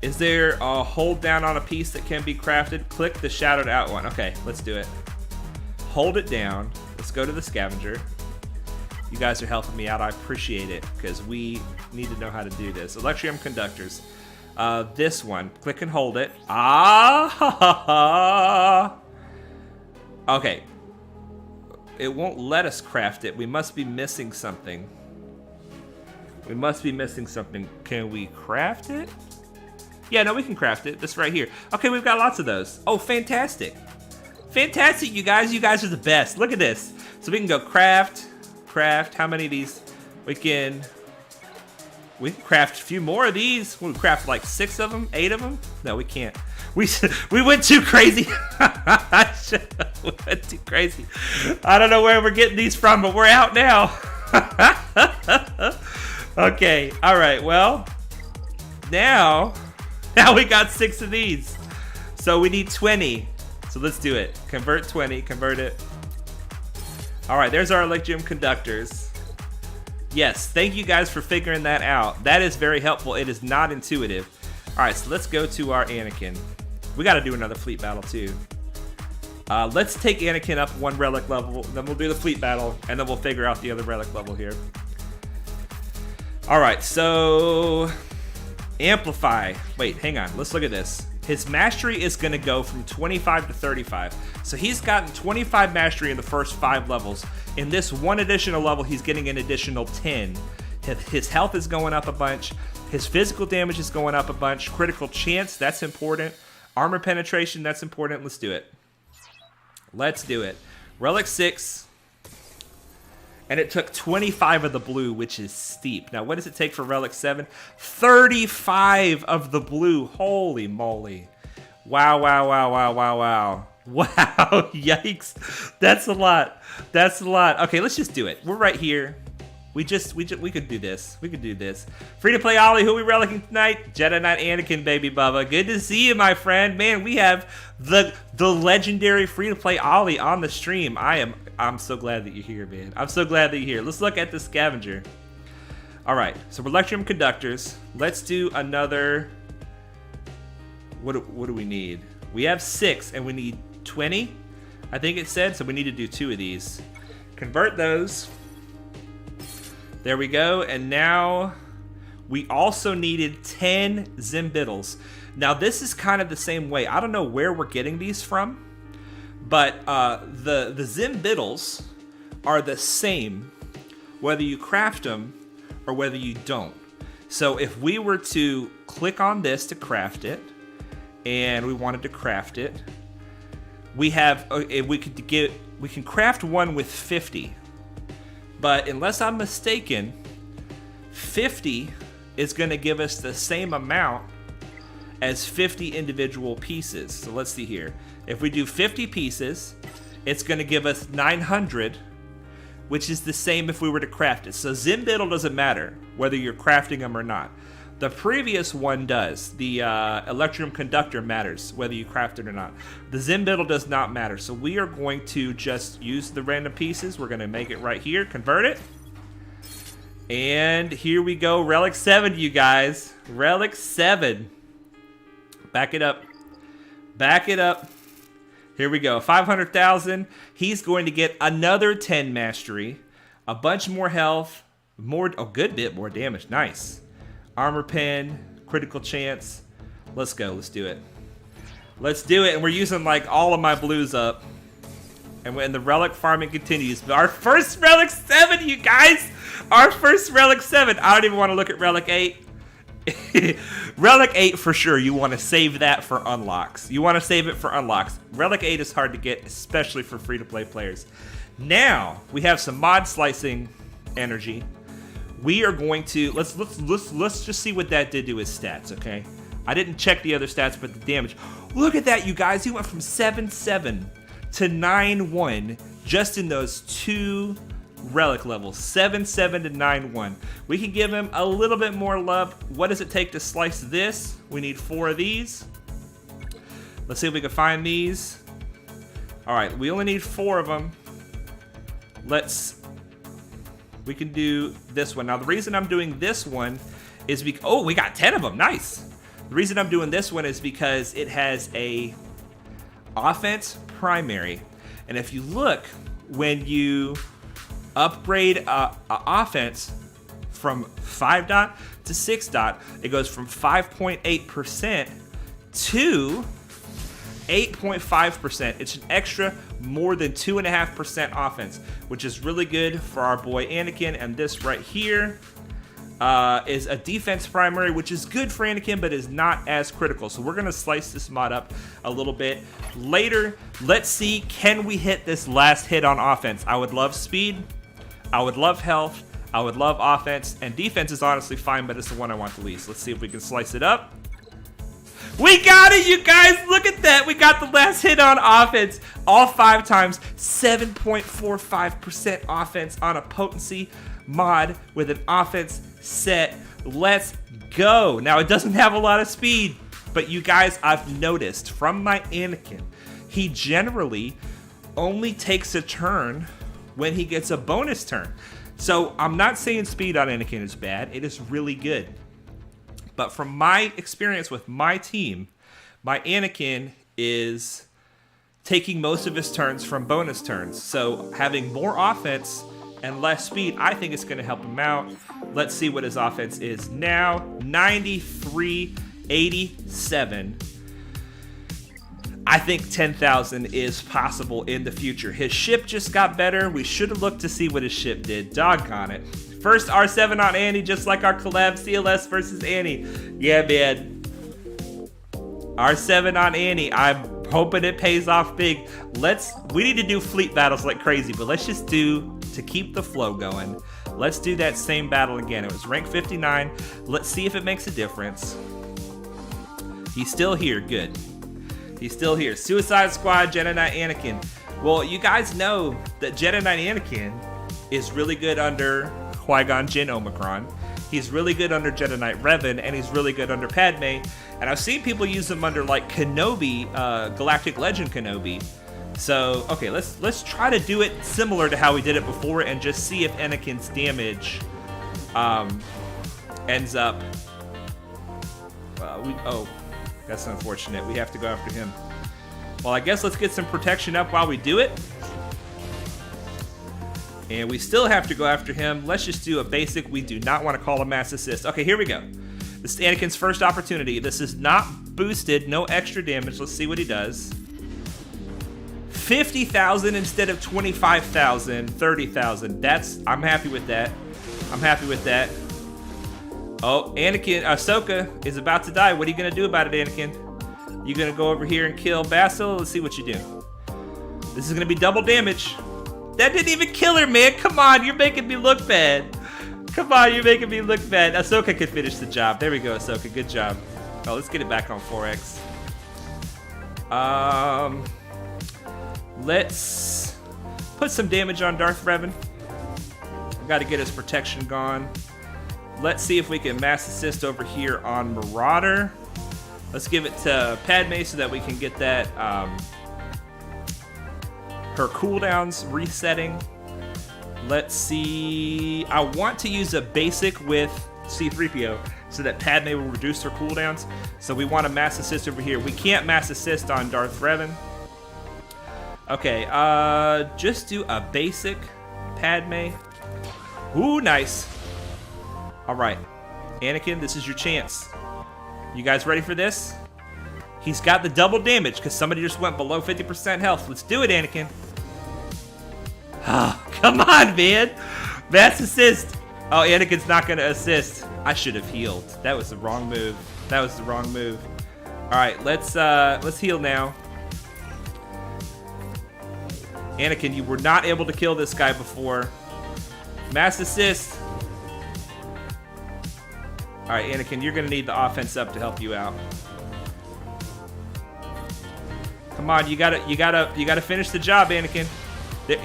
Is there a hold down on a piece that can be crafted? Click the shadowed out one. Okay, let's do it. Hold it down. Let's go to the scavenger. You guys are helping me out. I appreciate it because we need to know how to do this. Electrium conductors. This one. Click and hold it. Okay. It won't let us craft it. We must be missing something. Can we craft it? Yeah, no, we can craft it. This right here. Okay, we've got lots of those. Oh, fantastic. Fantastic, you guys. You guys are the best. Look at this. So we can go craft. How many of these? We can craft a few more of these. We craft like 6 of them, 8 of them. No, we can't. We went too crazy. We went too crazy. I don't know where we're getting these from, but we're out now. Okay, all right, well, now we got 6 of these. So we need 20. So let's do it. Convert 20, convert it. All right, there's our Electrium conductors. Yes, thank you guys for figuring that out. That is very helpful. It is not intuitive. All right, so let's go to our Anakin. We got to do another fleet battle too. Let's take Anakin up 1 relic level, then we'll do the fleet battle, and then we'll figure out the other relic level here. All right, so amplify. Wait, hang on. Let's look at this. His mastery is going to go from 25 to 35. So he's gotten 25 mastery in the first 5 levels. In this 1 additional level, he's getting an additional 10. His health is going up a bunch. His physical damage is going up a bunch. Critical chance, that's important. Armor penetration, that's important. Let's do it. Let's do it. Relic 6. And it took 25 of the blue, which is steep. Now, what does it take for Relic 7? 35 of the blue. Holy moly. Wow, wow, wow, wow, wow, wow. Wow, yikes. That's a lot. That's a lot. Okay, let's just do it. We're right here. We could do this. We could do this. Free to play Ollie, who are we relicking tonight? Jedi Knight Anakin, baby Bubba. Good to see you, my friend. Man, we have the legendary free to play Ollie on the stream. I'm so glad that you're here, man. I'm so glad that you're here. Let's look at the scavenger. All right, so we're Electrium conductors. Let's do another. What do we need? We have 6 and we need 20. I think it said, so we need to do 2 of these. Convert those. There we go, and now we also needed 10 Zimbittles. Now, this is kind of the same way. I don't know where we're getting these from, but the Zimbittles are the same whether you craft them or whether you don't. So if we were to click on this to craft it, and we wanted to craft it, we can craft one with 50. But unless I'm mistaken, 50 is going to give us the same amount as 50 individual pieces. So let's see here. If we do 50 pieces, it's going to give us 900, which is the same if we were to craft it. So Zimbittle doesn't matter whether you're crafting them or not. The previous one does. The Electrum Conductor matters whether you craft it or not. The Zimbittle does not matter. So we are going to just use the random pieces. We're going to make it right here, convert it. And here we go, Relic 7, you guys. Relic 7. Back it up. Back it up. Here we go, 500,000. He's going to get another 10 mastery, a bunch more health, a good bit more damage. Nice. Armor pen, critical chance. Let's go, let's do it. Let's do it, and we're using like all of my blues up. And when the relic farming continues, our first Relic 7, you guys! Our first Relic 7. I don't even want to look at Relic 8. Relic 8 for sure. You want to save that for unlocks. You want to save it for unlocks. Relic 8 is hard to get, especially for free-to-play players. Now, we have some mod slicing energy. We are going to... Let's just see what that did to his stats, okay? I didn't check the other stats, but the damage... Look at that, you guys! He went from 7-7 to 9-1 just in those two relic levels. 7-7 to 9-1. We can give him a little bit more love. What does it take to slice this? We need 4 of these. Let's see if we can find these. Alright, we only need 4 of them. We can do this one. Now, the reason I'm doing this one is because... Oh, we got 10 of them. Nice. The reason I'm doing this one is because it has a offense primary. And if you look, when you upgrade a offense from 5 dot to 6 dot, it goes from 5.8% to 8.5%. It's an extra more than 2.5% offense, which is really good for our boy Anakin. And this right here is a defense primary, which is good for Anakin, but is not as critical. So we're going to slice this mod up a little bit later. Let's see, can we hit this last hit on offense? I would love speed. I would love health. I would love offense. And defense is honestly fine, but it's the one I want the least. Let's see if we can slice it up. We got it, you guys! Look at that! We got the last hit on offense. All 5 times. 7.45% offense on a potency mod with an offense set. Let's go! Now, it doesn't have a lot of speed, but you guys, I've noticed from my Anakin, he generally only takes a turn when he gets a bonus turn. So, I'm not saying speed on Anakin is bad. It is really good. But from my experience with my team, my Anakin is taking most of his turns from bonus turns. So having more offense and less speed, I think it's going to help him out. Let's see what his offense is now. 9387. I think 10,000 is possible in the future. His ship just got better. We should have looked to see what his ship did. Doggone it. First R7 on Annie, just like our collab CLS versus Annie. Yeah, man. R7 on Annie. I'm hoping it pays off big. We need to do fleet battles like crazy, but let's just do, to keep the flow going, let's do that same battle again. It was rank 59. Let's see if it makes a difference. He's still here. Good. He's still here. Suicide Squad, Jedi Knight Anakin. Well, you guys know that Jedi Knight Anakin is really good under Qui-Gon Jinn Omicron. He's really good under Jedi Knight Revan, and he's really good under Padme. And I've seen people use him under like Kenobi, Galactic Legend Kenobi. So, okay, let's try to do it similar to how we did it before and just see if Anakin's damage ends up... oh, that's unfortunate. We have to go after him. Well, I guess let's get some protection up while we do it. And we still have to go after him. Let's just do a basic. We do not want to call a mass assist. Okay, here we go. This is Anakin's first opportunity. This is not boosted, no extra damage. Let's see what he does. 50,000 instead of 25,000, 30,000. I'm happy with that. I'm happy with that. Oh, Ahsoka is about to die. What are you gonna do about it, Anakin? You gonna go over here and kill Basil? Let's see what you do. This is gonna be double damage. That didn't even kill her, man. Come on, you're making me look bad. Come on, you're making me look bad. Ahsoka could finish the job. There we go, Ahsoka. Good job. Oh, let's get it back on 4x. Let's put some damage on Darth Revan. Got to get his protection gone. Let's see if we can mass assist over here on Marauder. Let's give it to Padme so that we can get that her cooldowns resetting. Let's see. I want to use a basic with C-3PO so that Padme will reduce her cooldowns. So we want to mass assist over here. We can't mass assist on Darth Revan. Okay, just do a basic Padme. Ooh, nice. All right, Anakin, this is your chance. You guys ready for this? He's got the double damage because somebody just went below 50% health. Let's do it, Anakin. Ah, come on, man. Mass assist. Oh, Anakin's not going to assist. I should have healed. That was the wrong move. That was the wrong move. All right, let's heal now. Anakin, you were not able to kill this guy before. Mass assist. All right, Anakin, you're gonna need the offense up to help you out. Come on, you gotta finish the job, Anakin.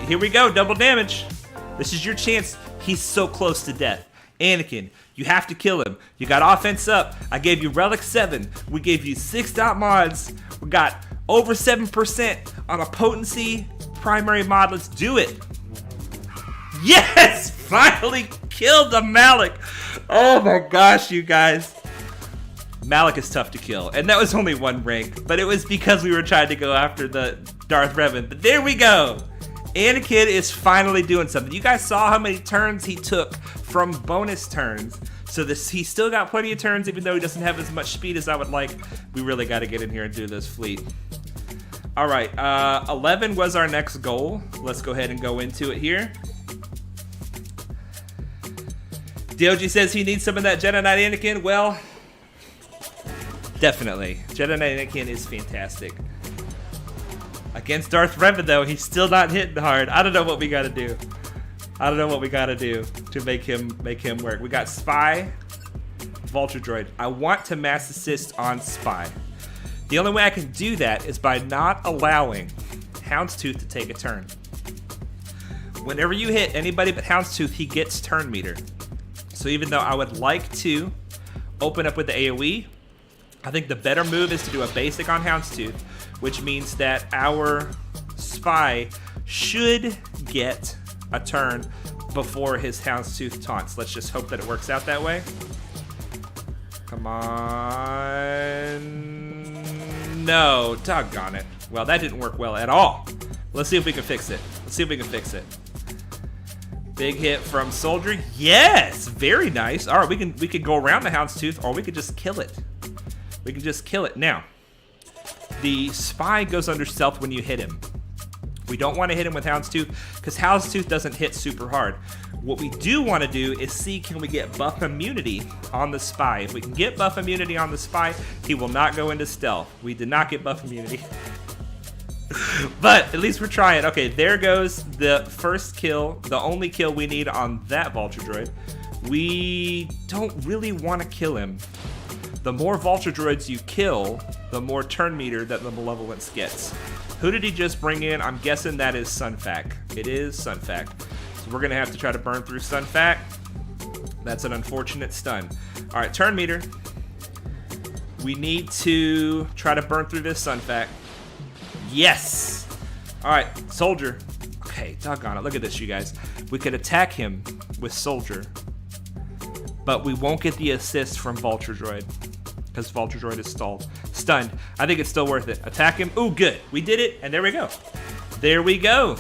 Here we go, double damage. This is your chance. He's so close to death. Anakin, you have to kill him. You got offense up. I gave you relic 7. We gave you 6 dot mods. We got over 7% on a potency primary mod. Let's do it. Yes! Finally killed the Malak. Oh my gosh, you guys. Malak is tough to kill. And that was only 1 rank. But it was because we were trying to go after the Darth Revan. But there we go. Anakin is finally doing something. You guys saw how many turns he took from bonus turns. So he still got plenty of turns, even though he doesn't have as much speed as I would like. We really got to get in here and do this fleet. All right, 11 was our next goal. Let's go ahead and go into it here. DOG says he needs some of that Jedi Knight Anakin. Well, definitely. Jedi Knight Anakin is fantastic. Against Darth Revan, though, he's still not hitting hard. I don't know what we got to do. I don't know what we got to do to make him work. We got Spy, Vulture Droid. I want to mass assist on Spy. The only way I can do that is by not allowing Houndstooth to take a turn. Whenever you hit anybody but Houndstooth, he gets turn meter. So even though I would like to open up with the AoE, I think the better move is to do a basic on Houndstooth, which means that our Spy should get a turn before his Houndstooth taunts. Let's just hope that it works out that way. Come on. No, doggone it. Well, that didn't work well at all. Let's see if we can fix it. Let's see if we can fix it. Big hit from Soldier. Yes, very nice. All right, we can go around the Houndstooth, or we could just kill it. We can just kill it. Now, the Spy goes under stealth when you hit him. We don't want to hit him with Houndstooth because Houndstooth doesn't hit super hard. What we do want to do is see, can we get buff immunity on the Spy? If we can get buff immunity on the Spy, he will not go into stealth. We did not get buff immunity. But at least we're trying. Okay, there goes the first kill, the only kill we need on that Vulture Droid. We don't really want to kill him. The more Vulture Droids you kill, the more turn meter that the Malevolence gets. Who did he just bring in? I'm guessing that is Sunfac. It is Sunfac. So we're going to have to try to burn through Sunfac. That's an unfortunate stun. All right, turn meter. We need to try to burn through this Sunfac. Yes! All right, Soldier. Okay, doggone it. Look at this, you guys. We could attack him with Soldier, but we won't get the assist from Vulture Droid because Vulture Droid is stunned. I think it's still worth it. Attack him. Ooh, good. We did it, and there we go. There we go.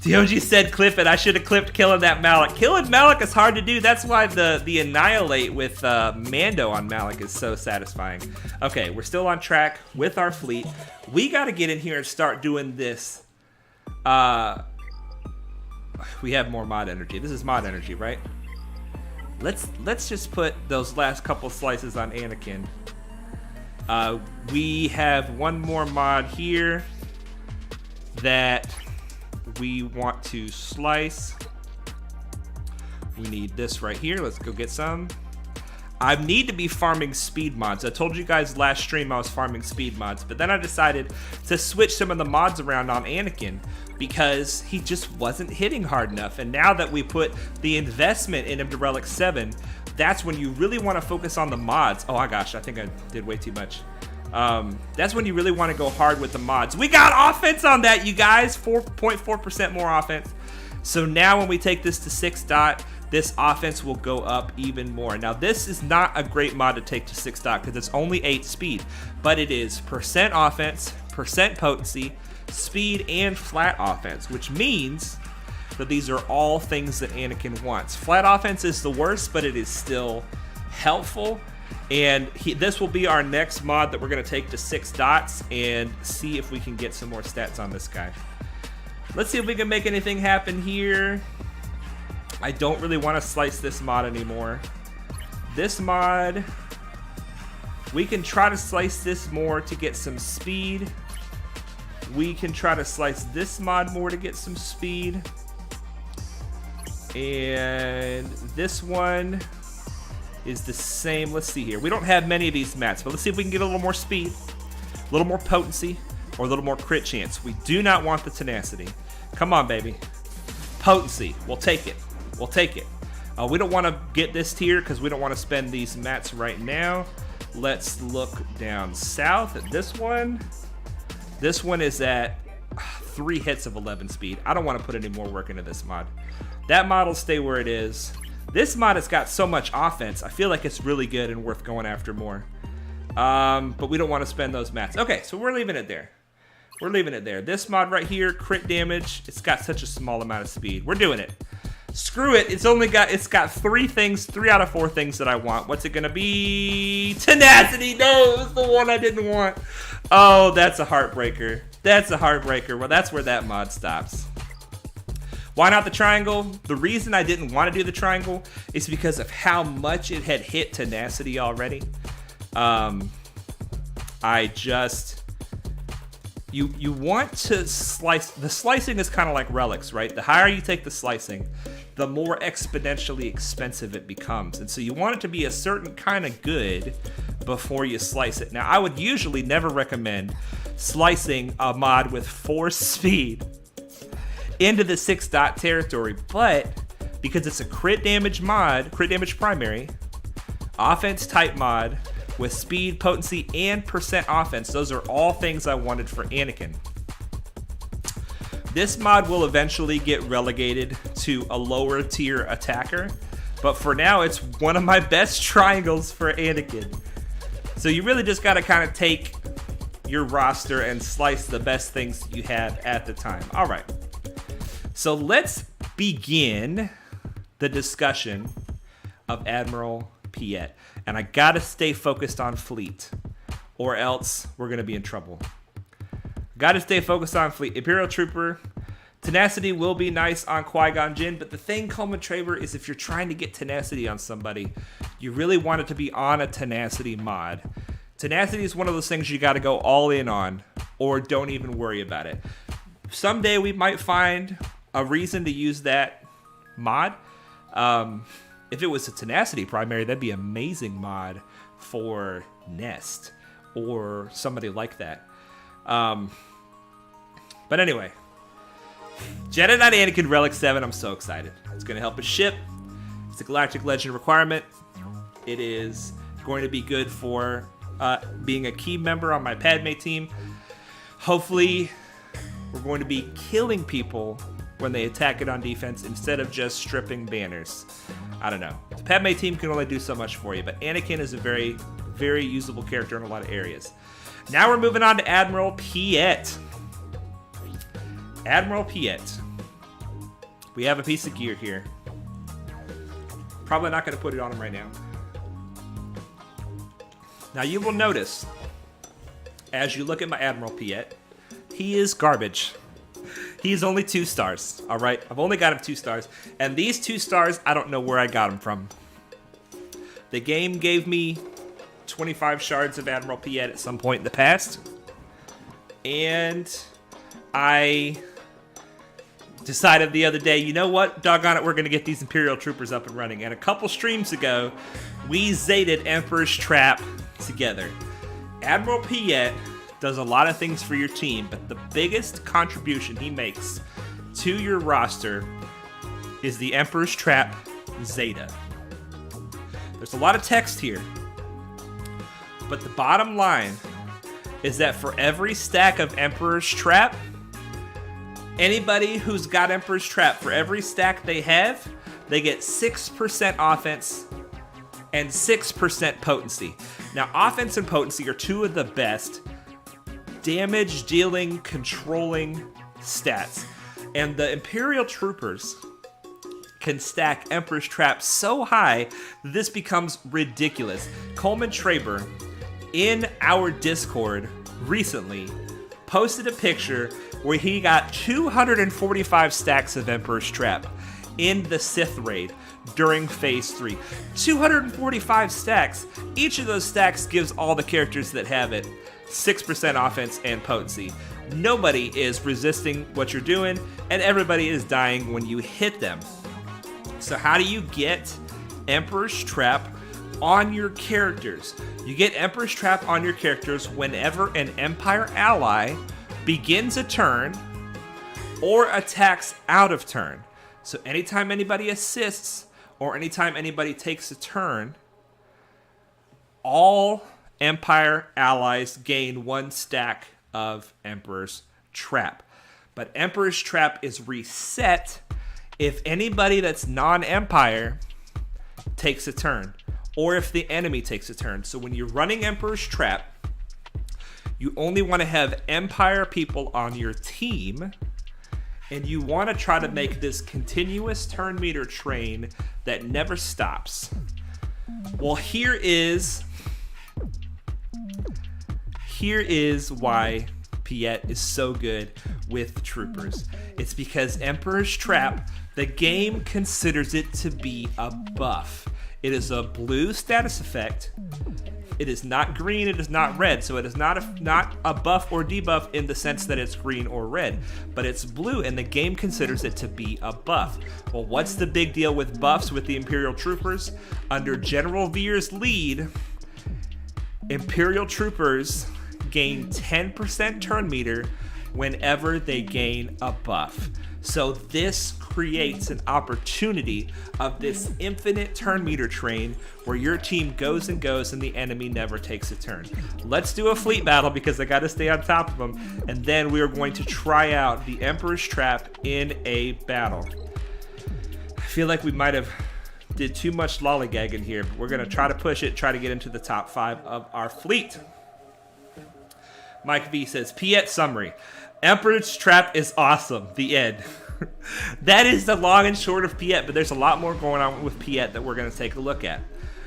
DOG said clip it. I should have clipped killing that Malak. Killing Malak is hard to do. That's why the annihilate with Mando on Malak is so satisfying. Okay, we're still on track with our fleet. We got to get in here and start doing this. We have more mod energy. This is mod energy, right? Let's just put those last couple slices on Anakin. We have one more mod here that we want to slice. We need this right here. Let's go get some. I need to be farming speed mods. I told you guys last stream I was farming speed mods, but then I decided to switch some of the mods around on Anakin because he just wasn't hitting hard enough. And now that we put the investment in him to Relic 7, that's when you really want to focus on the mods. Oh my gosh, I think I did way too much. That's when you really want to go hard with the mods. We got offense on that, you guys. 4.4% more offense. So now when we take this to 6 dot, this offense will go up even more. Now this is not a great mod to take to 6 dot because it's only 8 speed, but it is percent offense, percent potency, speed, and flat offense, which means that these are all things that Anakin wants. Flat offense is the worst, but it is still helpful. And this will be our next mod that we're going to take to 6 dots and see if we can get some more stats on this guy. Let's see if we can make anything happen here. I don't really want to slice this mod anymore. This mod, we can try to slice this more to get some speed. We can try to slice this mod more to get some speed. And this one is the same. Let's see here. We don't have many of these mats, but let's see if we can get a little more speed, a little more potency, or a little more crit chance. We do not want the tenacity. Come on, baby. Potency. We'll take it. We'll take it. We don't want to get this tier because we don't want to spend these mats right now. Let's look down south at this one. This one is at 3 hits of 11 speed. I don't want to put any more work into this mod. That mod will stay where it is. This mod has got so much offense. I feel like it's really good and worth going after more. But we don't want to spend those mats. Okay, so we're leaving it there. We're leaving it there. This mod right here, crit damage. It's got such a small amount of speed. We're doing it. Screw it. It's got 3 things, 3 out of 4 things that I want. What's it gonna be? Tenacity. No, it was the one I didn't want. Oh, that's a heartbreaker. That's a heartbreaker. Well, that's where that mod stops. Why not the triangle? The reason I didn't want to do the triangle is because of how much it had hit tenacity already. You want to slice. The slicing is kind of like relics, right? The higher you take the slicing, the more exponentially expensive it becomes. And so you want it to be a certain kind of good before you slice it. Now, I would usually never recommend slicing a mod with 4 speed into the 6 dot territory, but because it's a crit damage mod, crit damage primary, offense type mod with speed, potency, and percent offense, those are all things I wanted for Anakin. This mod will eventually get relegated to a lower tier attacker, but for now it's one of my best triangles for Anakin. So you really just got to kind of take your roster and slice the best things you have at the time. All right. So let's begin the discussion of Admiral Piett. And I gotta stay focused on fleet, or else we're gonna be in trouble. Gotta stay focused on fleet. Imperial Trooper. Tenacity will be nice on Qui-Gon Jinn, but the thing, Coleman Traver, is if you're trying to get tenacity on somebody, you really want it to be on a tenacity mod. Tenacity is one of those things you gotta go all in on, or don't even worry about it. Someday we might find a reason to use that mod. If it was a tenacity primary, that'd be an amazing mod for Nest or somebody like that. But anyway, Jedi Knight Anakin Relic 7, I'm so excited. It's going to help us ship. It's a Galactic Legend requirement. It is going to be good for being a key member on my Padme team. Hopefully, we're going to be killing people when they attack it on defense instead of just stripping banners. I don't know. The Padme team can only do so much for you, but Anakin is a very, very usable character in a lot of areas. Now we're moving on to Admiral Piett. Admiral Piett. We have a piece of gear here. Probably not going to put it on him right now. Now you will notice, as you look at my Admiral Piett, he is garbage. He's only 2 stars, all right? I've only got him 2 stars. And these 2 stars, I don't know where I got them from. The game gave me 25 shards of Admiral Piett at some point in the past. And I decided the other day, you know what? Doggone it, we're going to get these Imperial Troopers up and running. And a couple streams ago, we zated Emperor's Trap together. Admiral Piett does a lot of things for your team, but the biggest contribution he makes to your roster is the Emperor's Trap Zeta. There's a lot of text here, but the bottom line is that for every stack of Emperor's Trap, anybody who's got Emperor's Trap, for every stack they have, they get 6% offense and 6% potency. Now, offense and potency are 2 of the best damage dealing, controlling stats. And the Imperial Troopers can stack Emperor's Trap so high that this becomes ridiculous. Coleman Traber, in our Discord recently, posted a picture where he got 245 stacks of Emperor's Trap in the Sith raid during Phase 3. 245 stacks. Each of those stacks gives all the characters that have it 6% offense and potency. Nobody is resisting what you're doing, and everybody is dying when you hit them. So how do you get Emperor's Trap on your characters? You get Emperor's Trap on your characters whenever an Empire ally begins a turn or attacks out of turn. So anytime anybody assists or anytime anybody takes a turn, all Empire allies gain 1 stack of Emperor's Trap. But Emperor's Trap is reset if anybody that's non-Empire takes a turn, or if the enemy takes a turn. So when you're running Emperor's Trap, you only want to have Empire people on your team, and you want to try to make this continuous turn meter train that never stops. Well, here is why Piett is so good with the troopers. It's because Emperor's Trap, the game considers it to be a buff. It is a blue status effect. It is not green, it is not red, so it is not a buff or debuff in the sense that it's green or red, but it's blue, and the game considers it to be a buff. Well, what's the big deal with buffs with the Imperial Troopers? Under General Veer's lead, Imperial Troopers gain 10% turn meter whenever they gain a buff. So this creates an opportunity of this infinite turn meter train where your team goes and goes and the enemy never takes a turn. Let's do a fleet battle because I got to stay on top of them, and then we are going to try out the Emperor's Trap in a battle. I feel like we might have did too much lollygagging here, but we're going to try to push it, try to get into the top 5 of our fleet. Mike V says, Piett summary. Emperor's Trap is awesome. The end. That is the long and short of Piett, but there's a lot more going on with Piett that we're going to take a look at.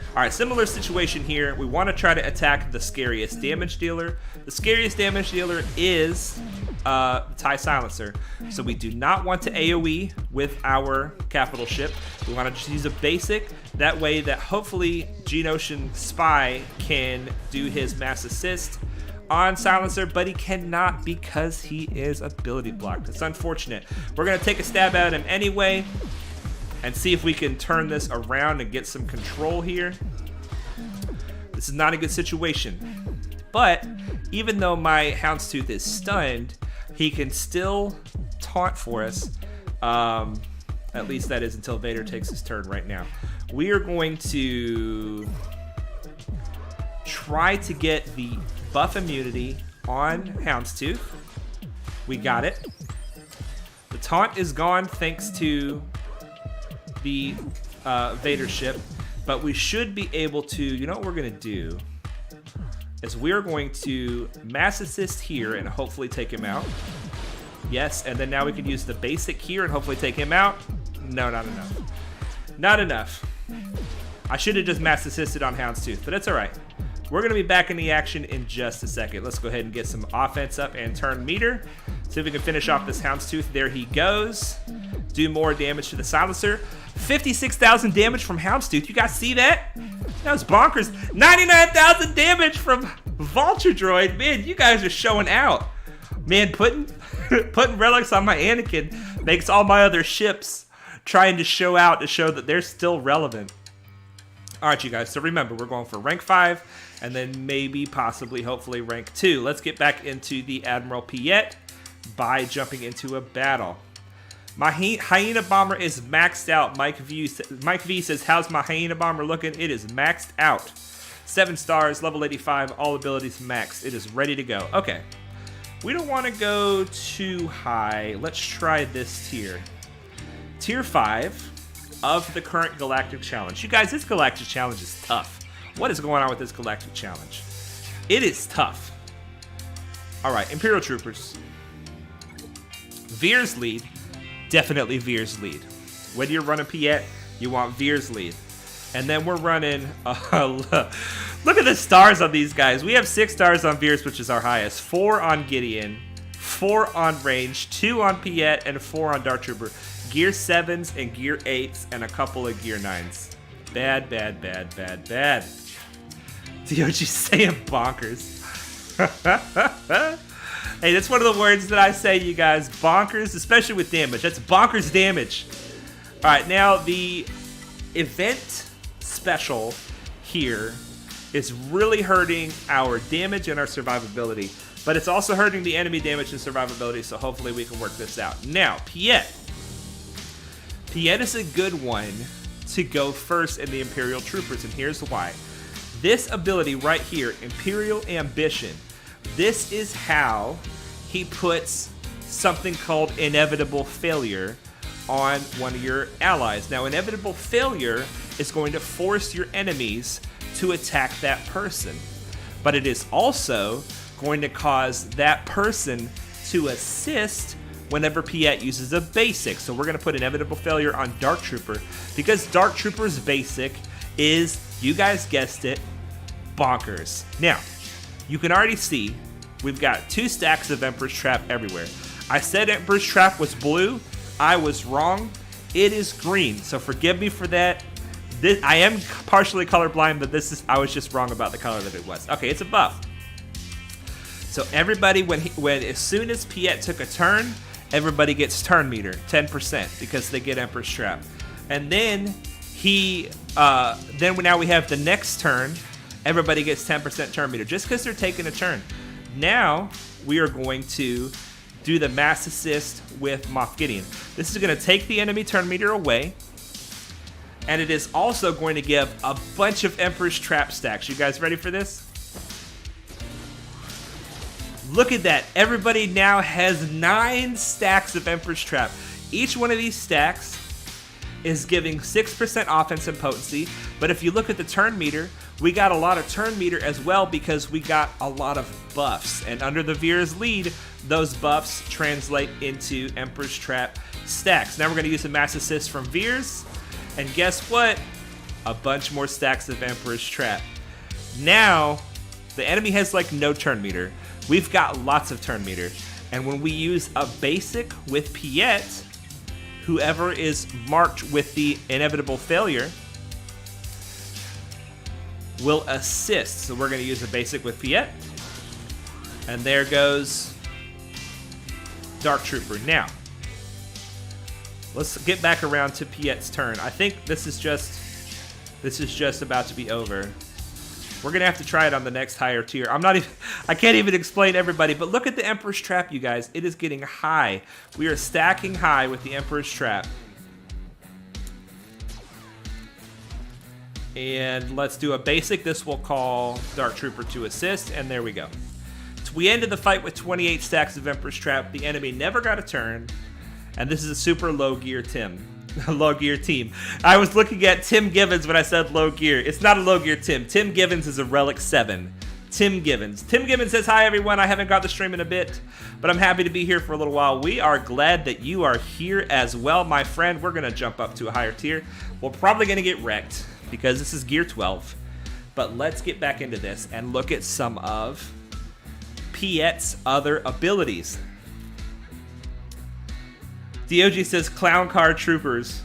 All right, similar situation here. We want to try to attack the scariest damage dealer. The scariest damage dealer is TIE Silencer. So we do not want to AoE with our capital ship. We want to just use a basic. That way that hopefully Geonosian Spy can do his mass assist on Silencer, but he cannot because he is ability blocked. It's unfortunate. We're going to take a stab at him anyway and see if we can turn this around and get some control here. This is not a good situation. But even though my Houndstooth is stunned, he can still taunt for us. At least that is until Vader takes his turn right now. We are going to try to get the buff immunity on Houndstooth. We got it. The taunt is gone thanks to the Vader ship, but we should be able to, you know what we're going to do is we're going to mass assist here and hopefully take him out. Yes, and then now we can use the basic here and hopefully take him out. No, not enough. Not enough. I should have just mass assisted on Houndstooth, but it's all right. We're going to be back in the action in just a second. Let's go ahead and get some offense up and turn meter. See if we can finish off this Houndstooth. There he goes. Do more damage to the silencer. 56,000 damage from Houndstooth. You guys see that? That was bonkers. 99,000 damage from Vulture Droid. Man, you guys are showing out. Man, putting relics on my Anakin makes all my other ships trying to show out to show that they're still relevant. All right, you guys. So remember, we're going for rank 5 and then maybe, possibly, hopefully rank 2. Let's get back into the Admiral Piett by jumping into a battle. My Hyena Bomber is maxed out. Mike V says, how's my Hyena Bomber looking? It is maxed out. 7 stars, level 85, all abilities maxed. It is ready to go. Okay. We don't want to go too high. Let's try this tier. Tier 5 of the current Galactic Challenge. You guys, this Galactic Challenge is tough. What is going on with this Galactic Challenge? It is tough. Alright, Imperial Troopers. Veer's lead. Definitely Veer's lead. When you're running Piett, you want Veer's lead. And then we're running... look at the stars on these guys. We have 6 stars on Veer's, which is our highest. 4 on Gideon. 4 on Range. 2 on Piett. And 4 on Dark Trooper. Gear 7s and Gear 8s and a couple of Gear 9s. Bad, bad, bad, bad, bad. DOG's saying bonkers. Hey, that's one of the words that I say, you guys. Bonkers, especially with damage. That's bonkers damage. All right, now the event special here is really hurting our damage and our survivability, but it's also hurting the enemy damage and survivability, so hopefully we can work this out. Now, Piett. Piett is a good one to go first in the Imperial Troopers, and here's why. This ability right here, Imperial Ambition, this is how he puts something called Inevitable Failure on one of your allies. Now, Inevitable Failure is going to force your enemies to attack that person, but it is also going to cause that person to assist whenever Piett uses a basic. So we're going to put Inevitable Failure on Dark Trooper because Dark Trooper's basic is, you guys guessed it, bonkers. Now, you can already see we've got 2 stacks of Emperor's Trap everywhere. I said Emperor's Trap was blue. I was wrong. It is green, so forgive me for that. I am partially colorblind, but I was just wrong about the color that it was. Okay, it's a buff. So everybody, as soon as Piett took a turn, everybody gets turn meter, 10%, because they get Emperor's Trap. And then now we have the next turn, everybody gets 10% turn meter, just because they're taking a turn. Now, we are going to do the mass assist with Moff Gideon. This is going to take the enemy turn meter away, and it is also going to give a bunch of Emperor's Trap stacks. You guys ready for this? Look at that. Everybody now has 9 stacks of Emperor's Trap. Each one of these stacks is giving 6% offense and potency, but if you look at the turn meter, we got a lot of turn meter as well because we got a lot of buffs. And under the Veer's lead, those buffs translate into Emperor's Trap stacks. Now we're going to use a mass assist from Veer's. And guess what? A bunch more stacks of Emperor's Trap. Now, the enemy has like no turn meter. We've got lots of turn meter. And when we use a basic with Piett, whoever is marked with the Inevitable Failure will assist. So we're going to use a basic with Piett. And there goes Dark Trooper. Now, let's get back around to Piett's turn. I think this is just about to be over. We're going to have to try it on the next higher tier. I can't even explain everybody, but look at the Emperor's Trap, you guys. It is getting high. We are stacking high with the Emperor's Trap. And let's do a basic. This will call Dark Trooper to assist, and there we go. So we ended the fight with 28 stacks of Emperor's Trap. The enemy never got a turn, and this is a super low gear low gear team. I was looking at Tim Givens when I said low gear. It's not a low gear Tim. Tim Givens is a relic 7. Tim Gibbons. Tim Gibbons says, hi, everyone. I haven't got the stream in a bit, but I'm happy to be here for a little while. We are glad that you are here as well, my friend. We're going to jump up to a higher tier. We're probably going to get wrecked because this is Gear 12. But let's get back into this and look at some of Piett's other abilities. DOG says, clown car troopers.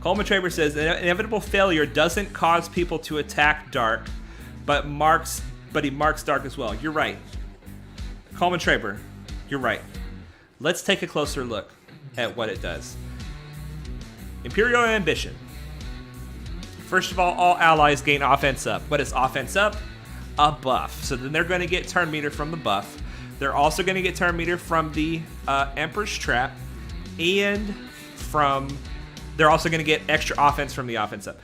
Coleman Traber says, inevitable failure doesn't cause people to attack dark, but he marks dark as well. You're right. Coleman Traber, you're right. Let's take a closer look at what it does. Imperial Ambition. First of all allies gain offense up. What is offense up? A buff. So then they're going to get turn meter from the buff. They're also going to get turn meter from the Emperor's Trap, and they're also going to get extra offense from the offense up.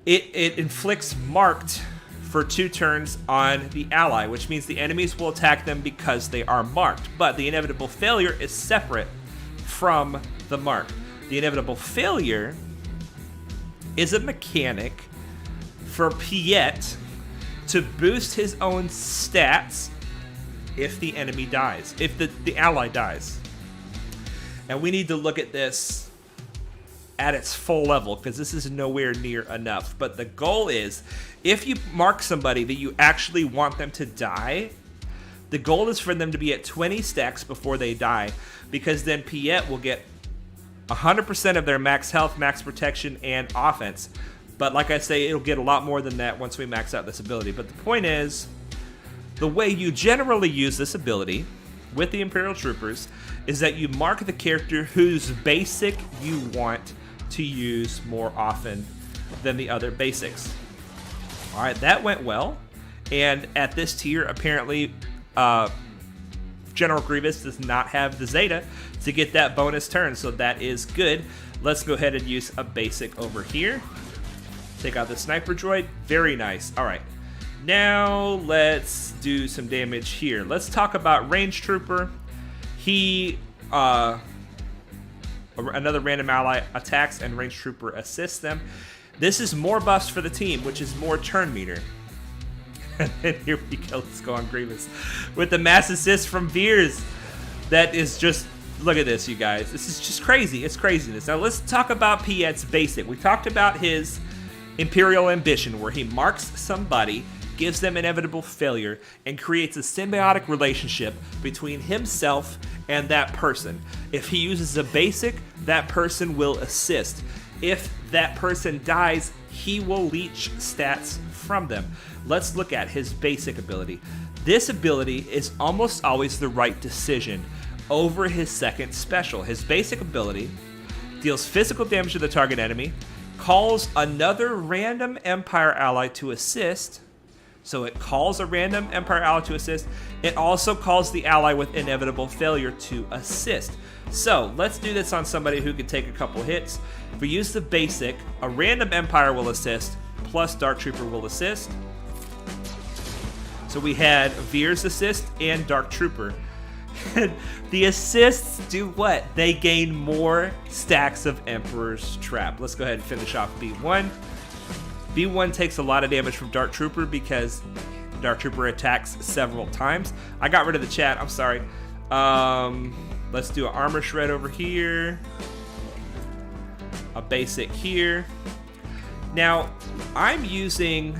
It inflicts marked for 2 turns on the ally, which means the enemies will attack them because they are marked. But the inevitable failure is separate from the mark. The inevitable failure is a mechanic for Piett to boost his own stats if the enemy dies, if the ally dies. And we need to look at this at its full level, because this is nowhere near enough. But the goal is, if you mark somebody that you actually want them to die, the goal is for them to be at 20 stacks before they die, because then Piett will get 100% of their max health, max protection, and offense. But like I say, it'll get a lot more than that once we max out this ability. But the point is, the way you generally use this ability with the Imperial Troopers is that you mark the character whose basic you want to use more often than the other basics. All right, that went well. And at this tier, apparently, General Grievous does not have the Zeta to get that bonus turn, so that is good. Let's go ahead and use a basic over here. Take out the Sniper Droid. Very nice. All right. Now let's do some damage here. Let's talk about Range Trooper. He, another random ally attacks and Range Trooper assists them. This is more buffs for the team, which is more turn meter. And here we go. Let's go on Grievous with the mass assist from Veers. That is just, look at this, you guys. This is just crazy. It's craziness. Now let's talk about Piett's basic. We talked about his Imperial Ambition, where he marks somebody, gives them inevitable failure, and creates a symbiotic relationship between himself and that person. If he uses a basic, that person will assist. If that person dies, he will leech stats from them. Let's look at his basic ability. This ability is almost always the right decision over his second special. His basic ability deals physical damage to the target enemy, calls another random Empire ally to assist. So it calls a random Empire ally to assist. It also calls the ally with inevitable failure to assist. So let's do this on somebody who could take a couple hits. If we use the basic, a random Empire will assist, plus Dark Trooper will assist. So we had Veers assist and Dark Trooper. The assists do what? They gain more stacks of Emperor's Trap. Let's go ahead and finish off B1. B1 takes a lot of damage from Dark Trooper because Dark Trooper attacks several times. I got rid of the chat. I'm sorry. Let's do an Armor Shred over here. A basic here. Now, I'm using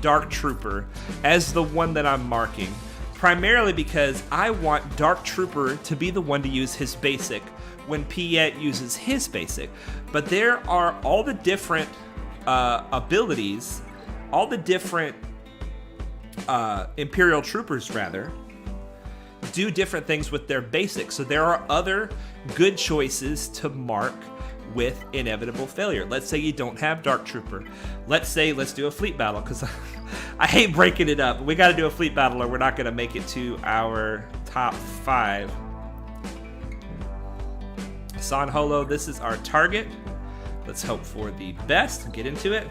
Dark Trooper as the one that I'm marking, primarily because I want Dark Trooper to be the one to use his basic when Piett uses his basic. But there are all the different abilities, all the different Imperial Troopers, rather, do different things with their basics. So there are other good choices to mark with inevitable failure. Let's say you don't have Dark Trooper. Let's do a fleet battle, because I hate breaking it up. We got to do a fleet battle or we're not going to make it to our top 5. San Holo, this is our target. Let's hope for the best and get into it.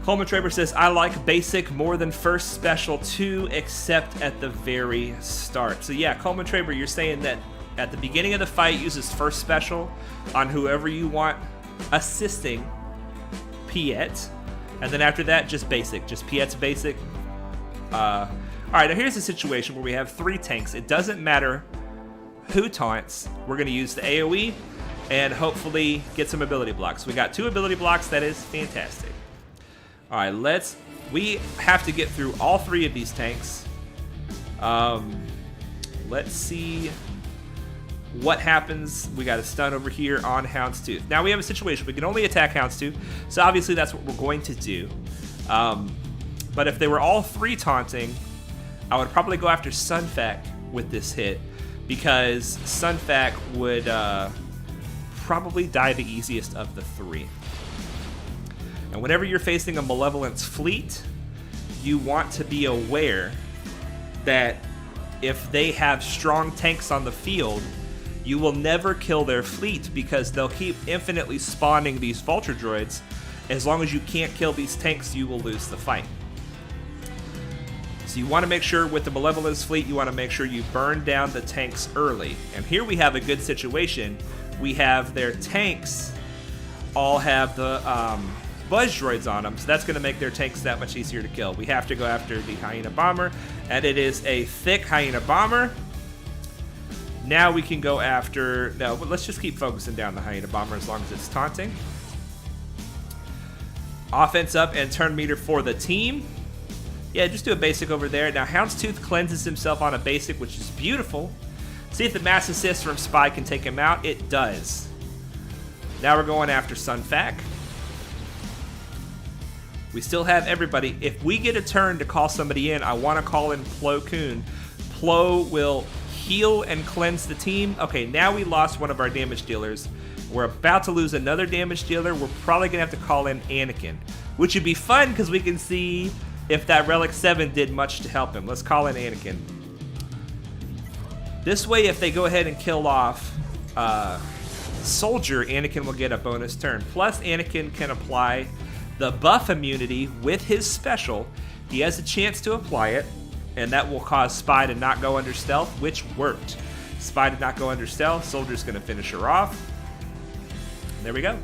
Coleman Traber says, I like basic more than first special too, except at the very start. So yeah, Coleman Traber, you're saying that at the beginning of the fight, uses first special on whoever you want assisting Piett. And then after that, just basic. Just Piett's basic. All right, now here's a situation where we have 3 tanks. It doesn't matter who taunts. We're going to use the AoE and hopefully get some ability blocks. We got 2 ability blocks. That is fantastic. All right, we have to get through all 3 of these tanks. Let's see what happens. We got a stun over here on Houndstooth. Now we have a situation. We can only attack Houndstooth, so obviously that's what we're going to do. But if they were all 3 taunting, I would probably go after Sunfac with this hit, because Sunfac would probably die the easiest of the 3. And whenever you're facing a Malevolence fleet, you want to be aware that if they have strong tanks on the field, you will never kill their fleet, because they'll keep infinitely spawning these Vulture Droids. As long as you can't kill these tanks, you will lose the fight. So you want to make sure with the Malevolence fleet, you want to make sure you burn down the tanks early. And here we have a good situation. We have their tanks all have the Buzz Droids on them, so that's going to make their tanks that much easier to kill. We have to go after the Hyena Bomber, and it is a thick Hyena Bomber. Now we can go after... No, but let's just keep focusing down the Hyena Bomber as long as it's taunting. Offense up and turn meter for the team. Yeah, just do a basic over there. Now, Houndstooth cleanses himself on a basic, which is beautiful. See if the mass assist from Spy can take him out. It does. Now we're going after Sunfac. We still have everybody. If we get a turn to call somebody in, I want to call in Plo Koon. Plo will heal and cleanse the team. Okay, now we lost one of our damage dealers. We're about to lose another damage dealer. We're probably going to have to call in Anakin, which would be fun because we can see if that Relic 7 did much to help him. Let's call in Anakin. This way, if they go ahead and kill off Soldier, Anakin will get a bonus turn. Plus, Anakin can apply the buff immunity with his special. He has a chance to apply it, and that will cause Spy to not go under stealth, which worked. Spy did not go under stealth. Soldier's going to finish her off. There we go.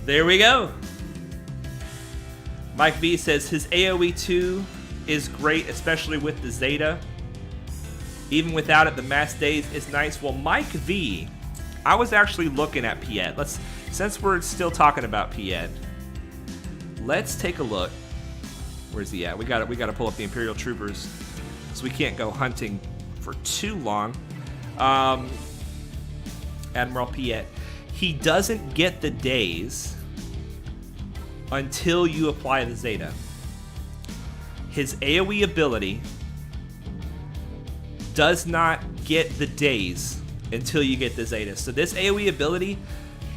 There we go. Mike V says his AoE 2 is great, especially with the Zeta. Even without it, the mass days is nice. Well, Mike V, I was actually looking at Piett. Since we're still talking about Piett, let's take a look. Where's he at? We got to pull up the Imperial Troopers, so we can't go hunting for too long. Admiral Piett, he doesn't get the days until you apply the Zeta. His AoE ability does not get the days until you get the Zeta. So this AoE ability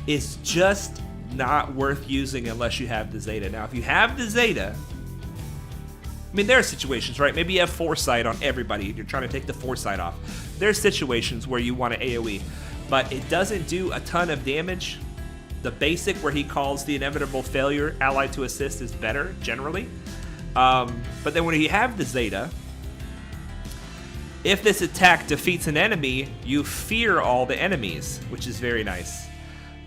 is just not worth using unless you have the Zeta. Now, if you have the Zeta, I mean, there are situations, right? Maybe you have Foresight on everybody. You're trying to take the Foresight off. There's situations where you want to AoE, but it doesn't do a ton of damage. The basic, where he calls the inevitable failure allied to assist, is better, generally. But then when you have the Zeta, if this attack defeats an enemy, you fear all the enemies, which is very nice.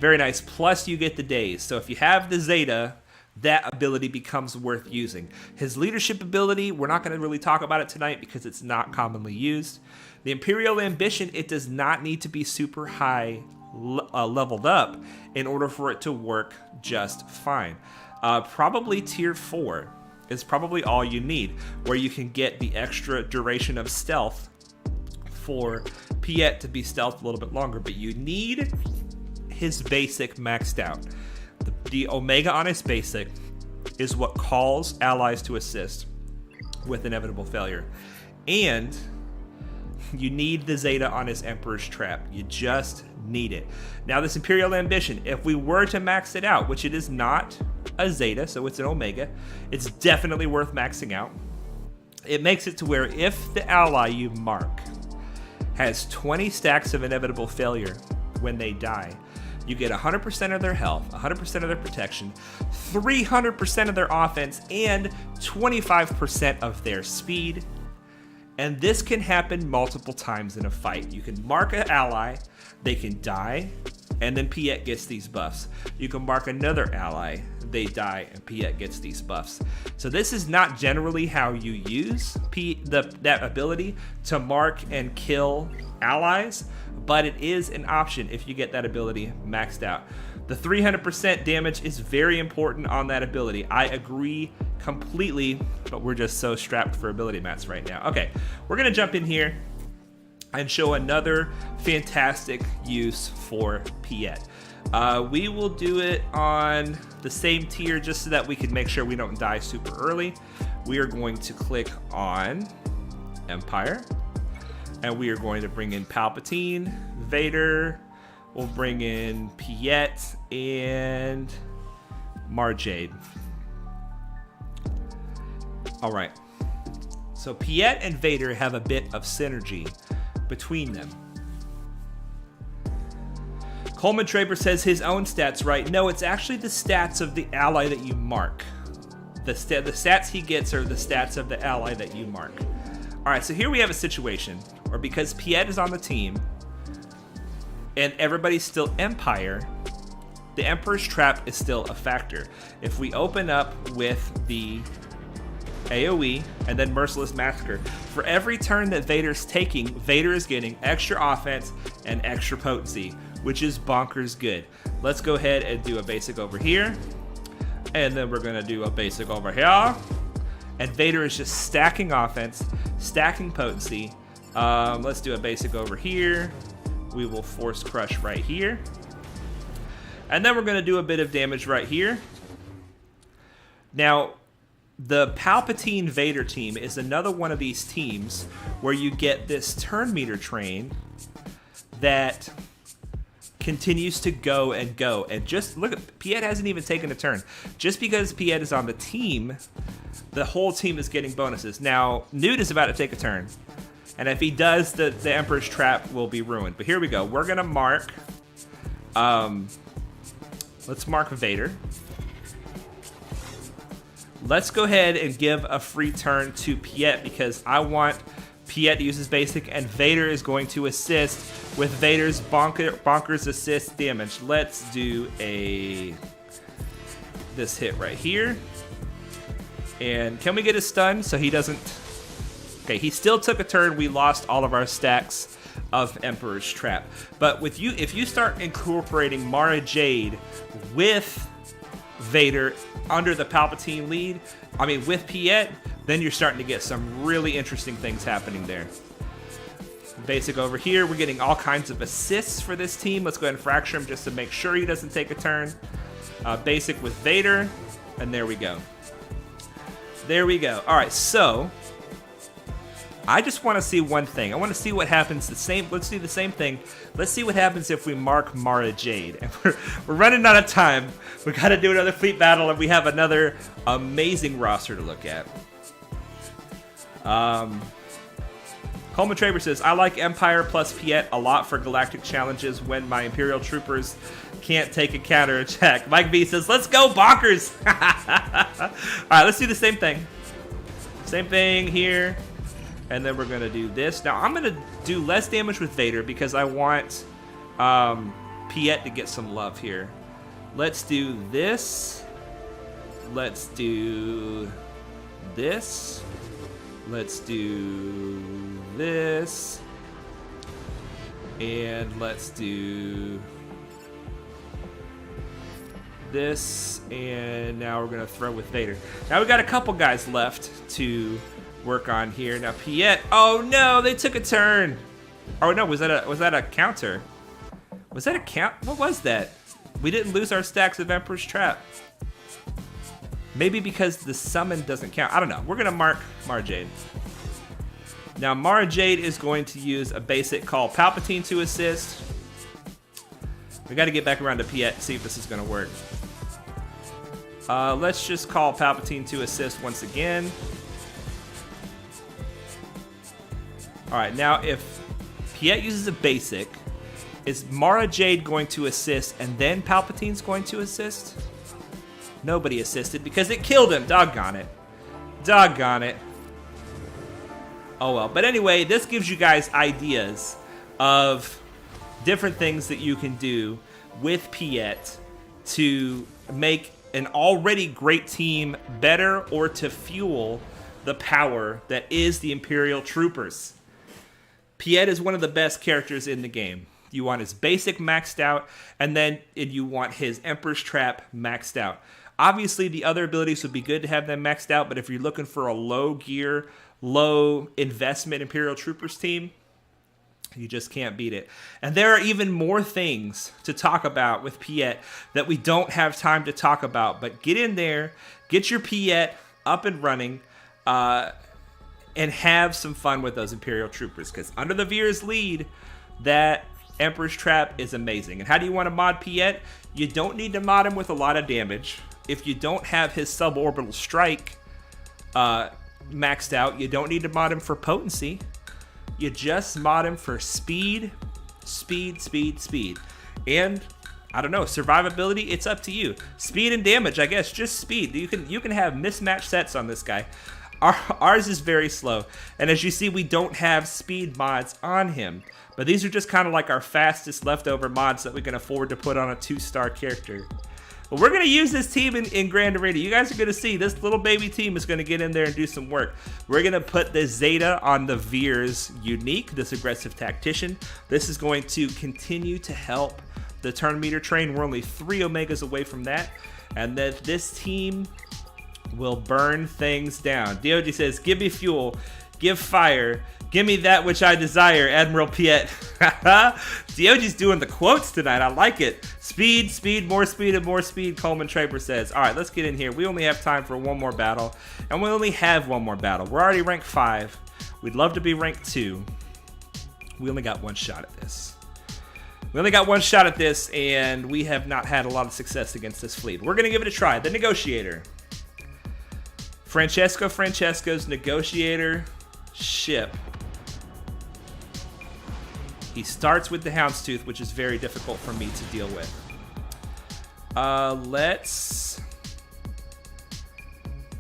Very nice. Plus, you get the days. So if you have the Zeta, that ability becomes worth using. His leadership ability, we're not going to really talk about it tonight because it's not commonly used. The Imperial Ambition, it does not need to be super high leveled up in order for it to work just fine. Probably tier 4 is probably all you need, where you can get the extra duration of stealth for Piett to be stealthed a little bit longer, but you need his basic maxed out. The Omega on his basic is what calls allies to assist with inevitable failure. And you need the Zeta on his Emperor's Trap. You just need it. Now, this Imperial Ambition, if we were to max it out, which it is not a Zeta, so it's an Omega, it's definitely worth maxing out. It makes it to where if the ally you mark has 20 stacks of inevitable failure when they die, you get 100% of their health, 100% of their protection, 300% of their offense, and 25% of their speed. And this can happen multiple times in a fight. You can mark an ally, they can die, and then Piett gets these buffs. You can mark another ally, they die, and Piett gets these buffs. So this is not generally how you use that ability to mark and kill allies, but it is an option if you get that ability maxed out. The 300% damage is very important on that ability. I agree completely, but we're just so strapped for ability mats right now. Okay, we're gonna jump in here and show another fantastic use for Piett. We will do it on the same tier just so that we can make sure we don't die super early. We are going to click on Empire, and we are going to bring in Palpatine, Vader, we'll bring in Piett, and Mara Jade. All right, so Piett and Vader have a bit of synergy between them. Coleman Traber says his own stats, right? No, it's actually the stats of the ally that you mark. The stats he gets are the stats of the ally that you mark. All right, so here we have a situation where because Piett is on the team and everybody's still Empire, the Emperor's Trap is still a factor. If we open up with the AoE and then Merciless Massacre, for every turn that Vader's taking, Vader is getting extra offense and extra potency, which is bonkers good. Let's go ahead and do a basic over here, and then we're gonna do a basic over here, and Vader is just stacking offense, stacking potency. Let's do a basic over here. We will Force Crush right here, and then we're gonna do a bit of damage right here. Now, the Palpatine Vader team is another one of these teams where you get this turn meter train that continues to go and go. And just look at, Piett hasn't even taken a turn. Just because Piett is on the team, the whole team is getting bonuses. Now, Newt is about to take a turn, and if he does, the Emperor's Trap will be ruined. But here we go. We're gonna mark, let's mark Vader. Let's go ahead and give a free turn to Piett because I want Piett to use his basic, and Vader is going to assist with Vader's bonkers assist damage. Let's do this hit right here. And can we get a stun so he doesn't... Okay, he still took a turn. We lost all of our stacks of Emperor's Trap. But with you, if you start incorporating Mara Jade with Vader under the Palpatine lead, with Piett, then you're starting to get some really interesting things happening there. Basic over here, we're getting all kinds of assists for this team. Let's go ahead and fracture him just to make sure he doesn't take a turn. Basic with Vader, and there we go. There we go. All right, so I just want to see one thing. I want to see what happens. Let's do the same thing. Let's see what happens if we mark Mara Jade. And we're running out of time. We got to do another fleet battle, and we have another amazing roster to look at. Coleman Traber says, I like Empire plus Piett a lot for galactic challenges when my Imperial troopers can't take a counter attack. Mike V says, let's go bonkers. All right, let's do the same thing. Same thing here. And then we're going to do this. Now, I'm going to do less damage with Vader because I want Piett to get some love here. Let's do this. Let's do this. Let's do this. And let's do this. And now we're going to throw with Vader. Now, we've got a couple guys left to work on here. Now Piett, oh no, they took a turn. Oh no, was that a counter? Was that a count? What was that? We didn't lose our stacks of Emperor's Trap. Maybe because the summon doesn't count. I don't know. We're gonna mark Mara Jade. Now Mara Jade is going to use a basic called Palpatine to assist. We got to get back around to Piett and see if this is gonna work. Let's just call Palpatine to assist once again. Alright, now if Piett uses a basic, is Mara Jade going to assist and then Palpatine's going to assist? Nobody assisted because it killed him. Doggone it. Doggone it. Oh well. But anyway, this gives you guys ideas of different things that you can do with Piett to make an already great team better or to fuel the power that is the Imperial Troopers. Piett is one of the best characters in the game. You want his basic maxed out, and then you want his Emperor's Trap maxed out. Obviously, the other abilities would be good to have them maxed out, but if you're looking for a low gear, low investment Imperial Troopers team, you just can't beat it. And there are even more things to talk about with Piett that we don't have time to talk about. But get in there, get your Piett up and running, and have some fun with those Imperial Troopers. Because under the Veer's lead, that Emperor's Trap is amazing. And how do you want to mod Piett? You don't need to mod him with a lot of damage. If you don't have his suborbital strike maxed out, you don't need to mod him for potency. You just mod him for speed, speed, speed, speed. And, I don't know, survivability, it's up to you. Speed and damage, I guess, just speed. You can have mismatched sets on this guy. Ours is very slow. And as you see, we don't have speed mods on him. But these are just kind of like our fastest leftover mods that we can afford to put on a 2-star character. But we're going to use this team in Grand Arena. You guys are going to see this little baby team is going to get in there and do some work. We're going to put the Zeta on the Veer's unique, this aggressive tactician. This is going to continue to help the turn meter train. We're only 3 Omegas away from that. And then this team will burn things down. DOG says, give me fuel, give fire, give me that which I desire, Admiral Piett. DOG's doing the quotes tonight. I like it. Speed, speed, more speed, and more speed, Coleman Traper says. All right, let's get in here. We only have time for one more battle, and we only have one more battle. We're already ranked 5. We'd love to be ranked 2. We only got one shot at this. And we have not had a lot of success against this fleet. We're going to give it a try. The Negotiator. Francesco's Negotiator ship. He starts with the Houndstooth, which is very difficult for me to deal with. Let's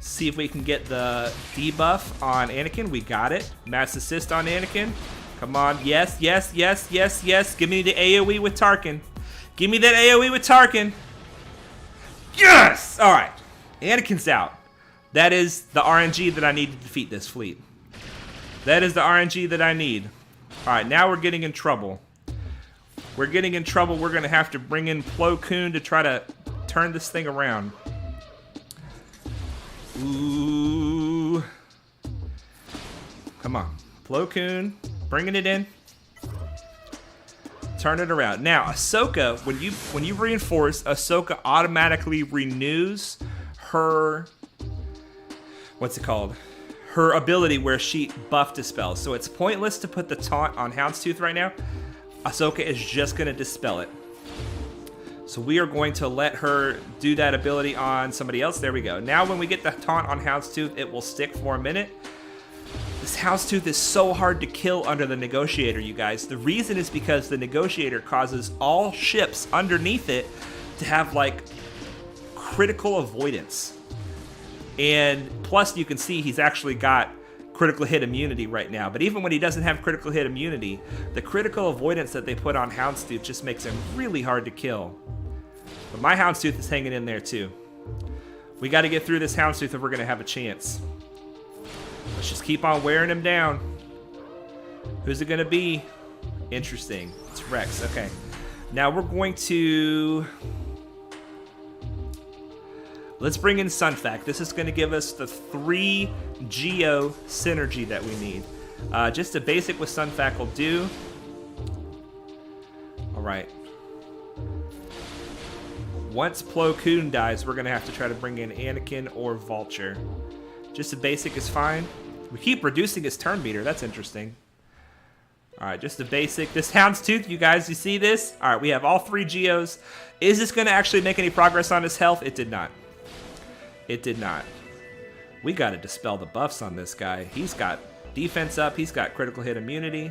see if we can get the debuff on Anakin. We got it. Mass assist on Anakin. Come on. Yes, yes, yes, yes, yes. Give me the AoE with Tarkin. Give me that AoE with Tarkin. Yes! All right. Anakin's out. That is the RNG that I need to defeat this fleet. That is the RNG that I need. All right, now we're getting in trouble. We're going to have to bring in Plo Koon to try to turn this thing around. Ooh. Come on. Plo Koon, bringing it in. Turn it around. Now, Ahsoka, when you reinforce, Ahsoka automatically renews her... What's it called? Her ability where she buff dispels. So it's pointless to put the taunt on Houndstooth right now. Ahsoka is just going to dispel it. So we are going to let her do that ability on somebody else. There we go. Now when we get the taunt on Houndstooth, it will stick for a minute. This Houndstooth is so hard to kill under the Negotiator, you guys. The reason is because the Negotiator causes all ships underneath it to have, like, critical avoidance. And plus, you can see he's actually got critical hit immunity right now. But even when he doesn't have critical hit immunity, the critical avoidance that they put on Houndstooth just makes him really hard to kill. But my Houndstooth is hanging in there too. We got to get through this Houndstooth if we're going to have a chance. Let's just keep on wearing him down. Who's it going to be? Interesting. It's Rex. Okay. Now we're going to... Let's bring in Sunfac. This is going to give us the 3 Geo synergy that we need. Just a basic with Sunfac will do. All right. Once Plo Koon dies, we're going to have to try to bring in Anakin or Vulture. Just a basic is fine. We keep reducing his turn meter. That's interesting. All right, just a basic. This Houndstooth, you guys, you see this? All right, we have all 3 Geos. Is this going to actually make any progress on his health? It did not. It did not. We got to dispel the buffs on this guy. He's got defense up. He's got critical hit immunity.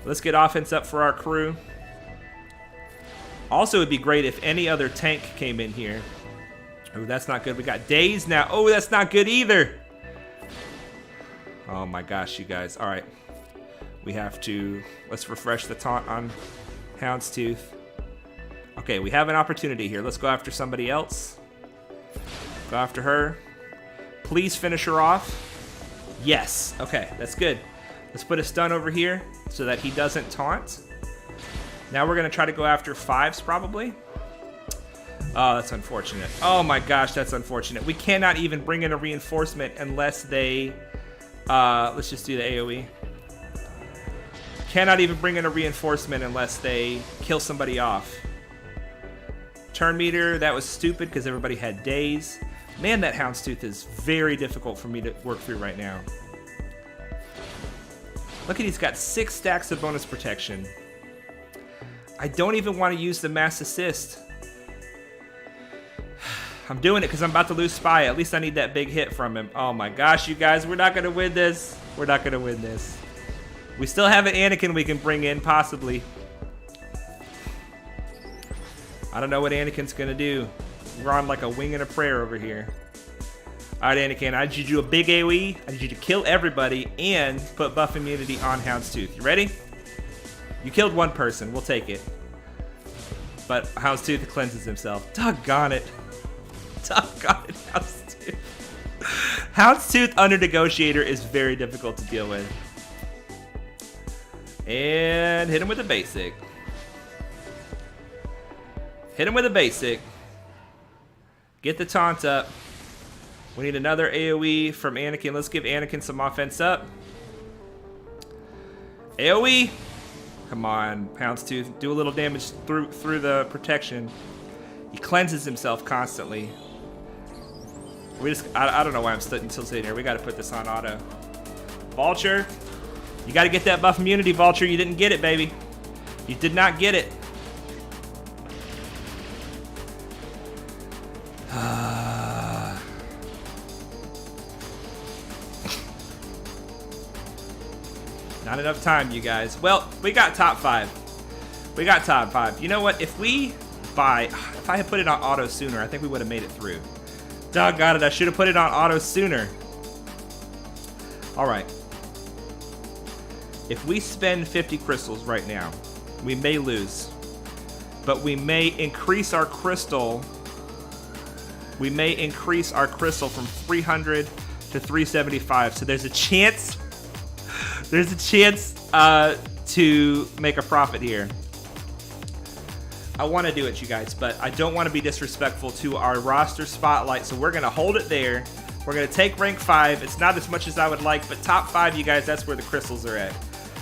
Let's get offense up for our crew. Also, it would be great if any other tank came in here. Oh, that's not good. We got Daze now. Oh, that's not good either. Oh my gosh, you guys. All right. We have to... Let's refresh the taunt on Houndstooth. Okay, we have an opportunity here. Let's go after somebody else. Go after her. Please finish her off. Yes. Okay, that's good. Let's put a stun over here so that he doesn't taunt. Now we're going to try to go after 5s probably. Oh, that's unfortunate. Oh my gosh, that's unfortunate. We cannot even bring in a reinforcement unless they... let's just do the AoE. Cannot even bring in a reinforcement unless they kill somebody off. Turn meter, that was stupid because everybody had days. Man, that Houndstooth is very difficult for me to work through right now. Look at, he's got 6 stacks of bonus protection. I don't even want to use the mass assist. I'm doing it because I'm about to lose Spy. At least I need that big hit from him. Oh my gosh, you guys, we're not going to win this. We're not going to win this. We still have an Anakin we can bring in, possibly. I don't know what Anakin's going to do. We're on like a wing and a prayer over here. Alright, Anakin, I need you to do a big AoE. I need you to kill everybody and put buff immunity on Houndstooth. You ready? You killed one person. We'll take it. But Houndstooth cleanses himself. Doggone it. Doggone it, Houndstooth. Houndstooth under Negotiator is very difficult to deal with. And hit him with a basic. Hit him with a basic. Get the taunt up. We need another AoE from Anakin. Let's give Anakin some offense up. AoE. Come on, Houndstooth. Do a little damage through the protection. He cleanses himself constantly. I don't know why I'm still sitting here. We got to put this on auto. Vulture. You got to get that buff immunity, Vulture. You didn't get it, baby. You did not get it. Not enough time, you guys. Well, we got top 5. We got top 5. You know what? If I had put it on auto sooner, I think we would have made it through. Doggone it, I should have put it on auto sooner. Alright. If we spend 50 crystals right now, we may lose. But we may increase our crystal. We may increase our crystal from 300 to 375. So there's a chance. There's a chance to make a profit here. I want to do it, you guys, but I don't want to be disrespectful to our roster spotlight, so we're going to hold it there. We're going to take rank 5. It's not as much as I would like, but top 5, you guys, that's where the crystals are at.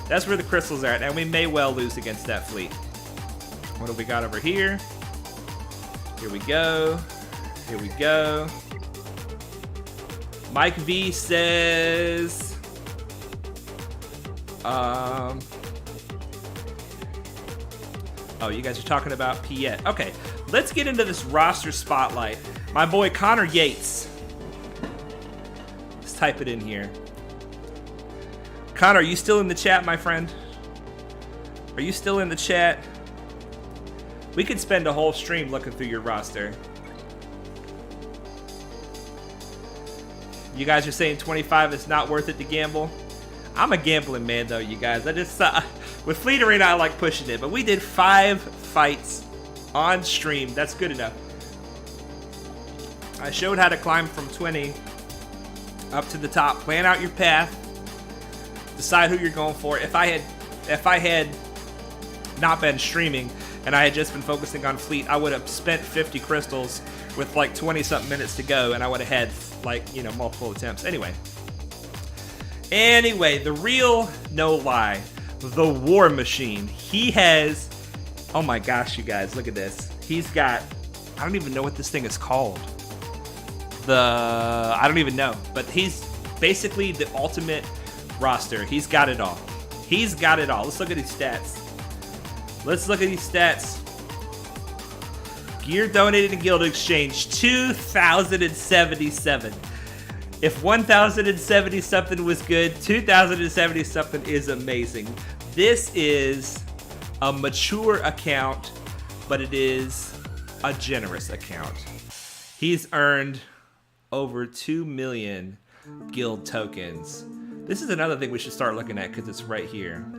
That's where the crystals are at, and we may well lose against that fleet. What do we got over here? Here we go. Here we go. Mike V says... Oh, you guys are talking about Piett. Okay, let's get into this roster spotlight. My boy Connor Yates. Let's type it in here. Connor, are you still in the chat, my friend? Are you still in the chat? We could spend a whole stream looking through your roster. You guys are saying 25 is not worth it to gamble? I'm a gambling man, though, you guys. I just with Fleet Arena, I like pushing it. But we did 5 fights on stream. That's good enough. I showed how to climb from 20 up to the top. Plan out your path. Decide who you're going for. If I had not been streaming and I had just been focusing on Fleet, I would have spent 50 crystals with like 20-something minutes to go, and I would have had like, you know, multiple attempts. Anyway, the real, no lie, the War Machine. He has, oh my gosh, you guys, look at this. He's got, I don't even know what this thing is called. I don't even know, but he's basically the ultimate roster. He's got it all. He's got it all. Let's look at these stats. Let's look at these stats. Gear donated in Guild Exchange, 2,077. If 1,070 something was good, 2,070 something is amazing. This is a mature account, but it is a generous account. He's earned over 2 million guild tokens. This is another thing we should start looking at because it's right here.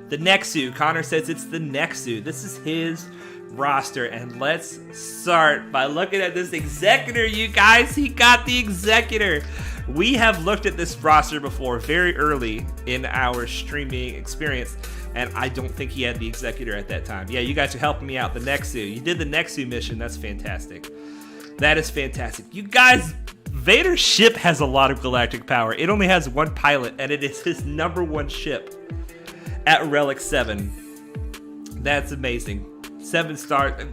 The Nexu. Connor says it's the Nexu. This is his roster, and let's start by looking at this Executor, you guys. He got the Executor. We have looked at this roster before very early in our streaming experience, and I don't think he had the Executor at that time. Yeah, you guys are helping me out. The Nexu. You did the Nexu mission. That's fantastic. That is fantastic. You guys, Vader's ship has a lot of galactic power. It only has one pilot, and it is his #1 ship at Relic 7. That's amazing. 7 stars.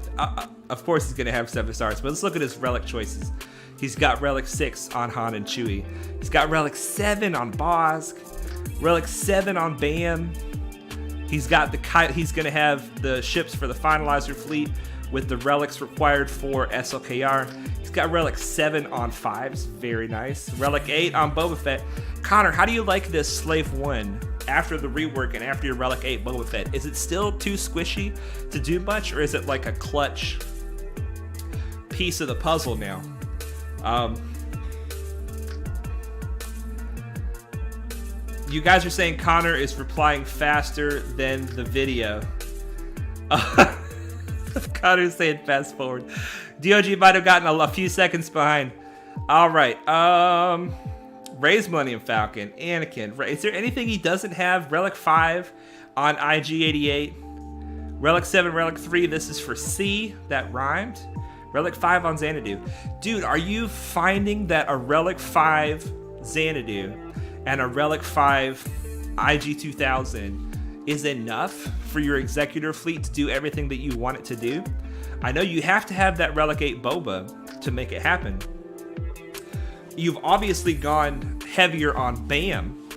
Of course he's going to have 7 stars, but let's look at his Relic choices. He's got Relic 6 on Han and Chewie. He's got Relic 7 on Bosk. Relic 7 on Bam. He's got he's going to have the ships for the Finalizer fleet with the relics required for SLKR. He's got Relic 7 on 5s. Very nice. Relic 8 on Boba Fett. Connor, how do you like this Slave 1 after the rework and after your Relic 8 Boba Fett? Is it still too squishy to do much, or is it like a clutch piece of the puzzle now? You guys are saying Connor is replying faster than the video. Connor's saying fast forward. DOG might have gotten a few seconds behind. All right. Rey's Millennium Falcon. Anakin. Is there anything he doesn't have? Relic 5 on IG-88. Relic 7, Relic 3. This is for C. That rhymed. Relic 5 on Xanadu. Dude, are you finding that a Relic 5 Xanadu and a Relic 5 IG-2000 is enough for your Executor fleet to do everything that you want it to do? I know you have to have that Relic 8 Boba to make it happen. You've obviously gone heavier on Bam.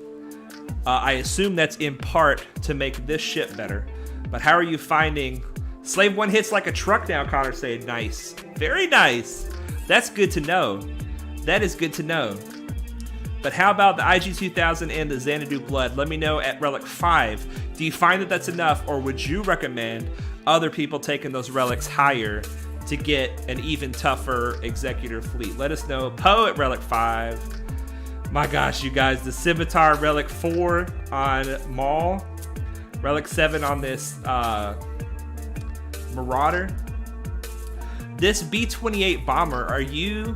I assume that's in part to make this ship better. But how are you finding... Slave 1 hits like a truck now, Connor said. Nice. Very nice. That's good to know. That is good to know. But how about the IG-2000 and the Xanadu Blood? Let me know at Relic 5. Do you find that that's enough, or would you recommend other people taking those relics higher to get an even tougher Executor fleet? Let us know. Poe at Relic 5. My gosh, you guys. The Scimitar Relic 4 on Maul. Relic 7 on this... Marauder. This B-28 bomber, are you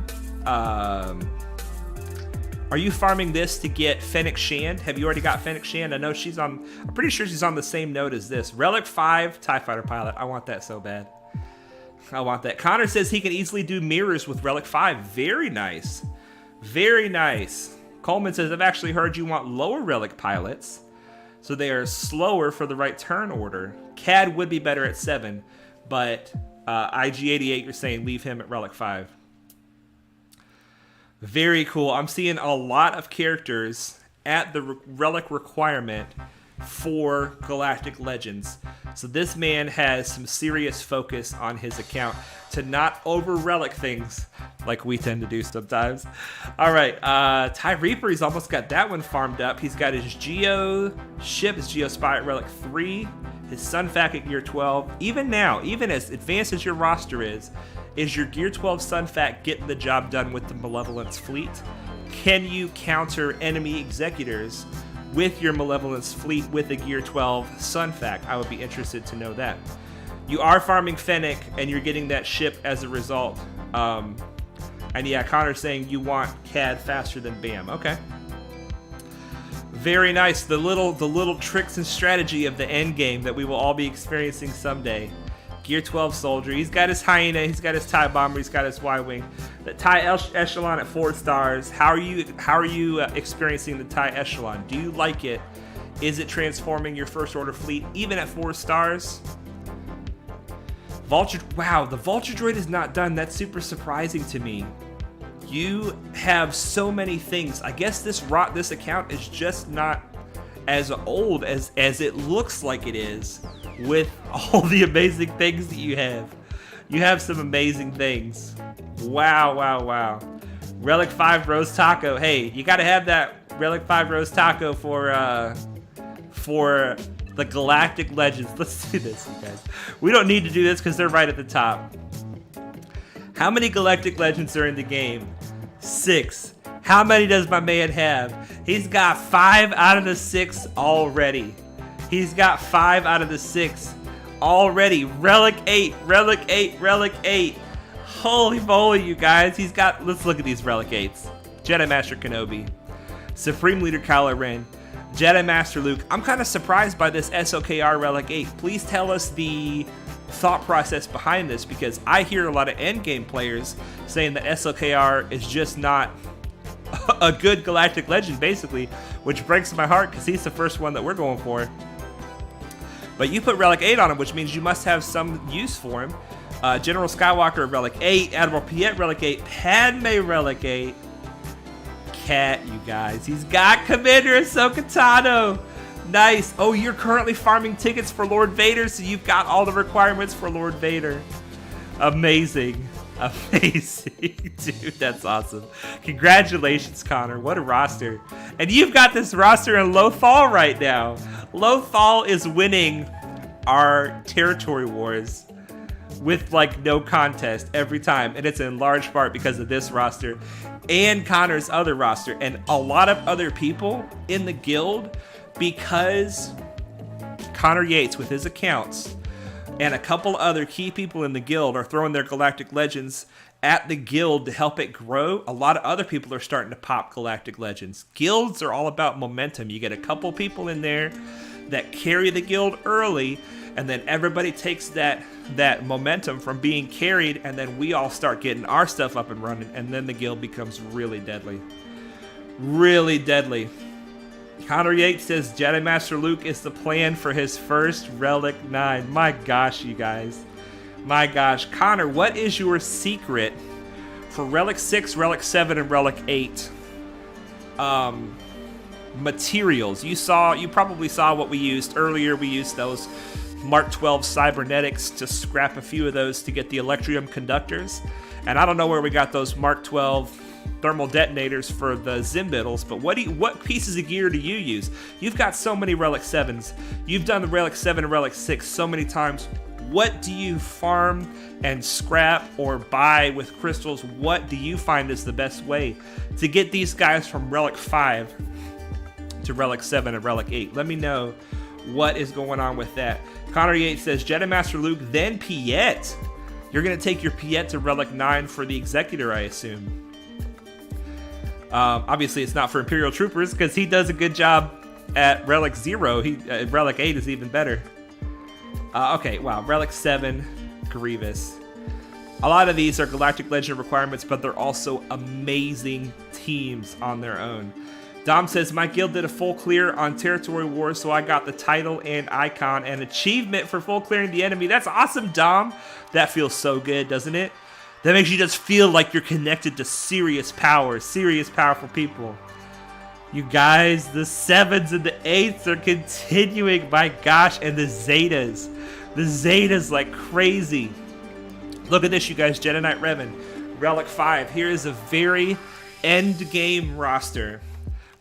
farming this to get Fennec Shand? Have you already got Fennec Shand? I know she's on, I'm pretty sure she's on the same node as this. Relic 5 TIE Fighter pilot. I want that so bad. I want that. Connor says he can easily do mirrors with Relic 5. Very nice. Very nice. Coleman says, I've actually heard you want lower Relic pilots, so they are slower for the right turn order. CAD would be better at 7, but IG-88, you're saying leave him at Relic 5. Very cool. I'm seeing a lot of characters at the Relic requirement for Galactic Legends. So this man has some serious focus on his account to not over-relic things like we tend to do sometimes. All right, TIE Reaper, he's almost got that one farmed up. He's got his Geo ship, his Geo Spy at Relic 3, his Sunfac at Gear 12. Even now, even as advanced as your roster is your Gear 12 Sunfac getting the job done with the Malevolence fleet? Can you counter enemy Executors with your Malevolence fleet with a Gear 12 Sunfac? I would be interested to know that. You are farming Fennec, and you're getting that ship as a result. And yeah, Connor's saying you want CAD faster than BAM. Okay. Very nice. The little tricks and strategy of the end game that we will all be experiencing someday. Gear 12 soldier. He's got his Hyena. He's got his TIE bomber. He's got his Y-wing. The TIE Echelon at 4 stars. How are you experiencing the TIE Echelon? Do you like it? Is it transforming your First Order fleet even at 4 stars? Vulture. Wow, the Vulture droid is not done. That's super surprising to me. You have so many things. I guess this account is just not as old as it looks like it is, with all the amazing things that you have. You have some amazing things. Wow, wow, wow. Relic 5 Roast Taco. Hey, you gotta have that Relic 5 Roast Taco for the Galactic Legends. Let's do this, you guys. We don't need to do this because they're right at the top. How many Galactic Legends are in the game? 6. How many does my man have? He's got 5 out of the 6 already. He's got 5 out of the 6 already. Relic 8, Relic 8, Relic 8. Holy moly, you guys. He's got, let's look at these Relic 8s. Jedi Master Kenobi, Supreme Leader Kylo Ren, Jedi Master Luke. I'm kind of surprised by this SOKR Relic 8. Please tell us the thought process behind this, because I hear a lot of endgame players saying that SOKR is just not a good galactic legend, basically, which breaks my heart because he's the first one that we're going for. But you put Relic 8 on him, which means you must have some use for him. General Skywalker Relic 8, Admiral Piett Relic 8, Padme Relic 8. Cat, you guys. He's got Commander Ahsoka Tano. Nice. Oh, you're currently farming tickets for Lord Vader, so you've got all the requirements for Lord Vader. Amazing. Amazing. Dude, that's awesome. Congratulations, Connor. What a roster. And you've got this roster in Lothal right now. Lothal is winning our territory wars with like no contest every time, and it's in large part because of this roster and Connor's other roster and a lot of other people in the guild, because Connor Yates with his accounts and a couple other key people in the guild are throwing their Galactic Legends at the guild to help it grow. A lot of other people are starting to pop Galactic Legends. Guilds are all about momentum. You get a couple people in there that carry the guild early, and then everybody takes that momentum from being carried, and then we all start getting our stuff up and running, and then the guild becomes really deadly. Really deadly. Connor Yates says Jedi Master Luke is the plan for his first Relic 9. My gosh, you guys. My gosh. Connor, what is your secret for Relic 6, Relic 7, and Relic 8 materials? You probably saw what we used earlier. We used those Mark 12 cybernetics to scrap a few of those to get the Electrium conductors. And I don't know where we got those Mark 12 thermal detonators for the Zimbittles, but what pieces of gear do you use? You've got so many Relic 7s. You've done the Relic 7 and Relic 6 so many times. What do you farm and scrap or buy with crystals? What do you find is the best way to get these guys from Relic 5 to Relic 7 and Relic 8? Let me know what is going on with that. Connor Yates says Jedi Master Luke, then Piett. You're going to take your Piett to Relic 9 for the Executor, I assume. Obviously, it's not for Imperial Troopers because he does a good job at Relic 0. Relic 8 is even better. Okay, wow. Relic 7, Grievous. A lot of these are Galactic Legend requirements, but they're also amazing teams on their own. Dom says, my guild did a full clear on Territory Wars, so I got the title and icon and achievement for full clearing the enemy. That's awesome, Dom. That feels so good, doesn't it? That makes you just feel like you're connected to serious power, serious powerful people. You guys, the 7s and the 8s are continuing, my gosh, and the Zetas. The Zetas like crazy. Look at this, you guys, Jedi Knight Revan, Relic 5. Here is a very end game roster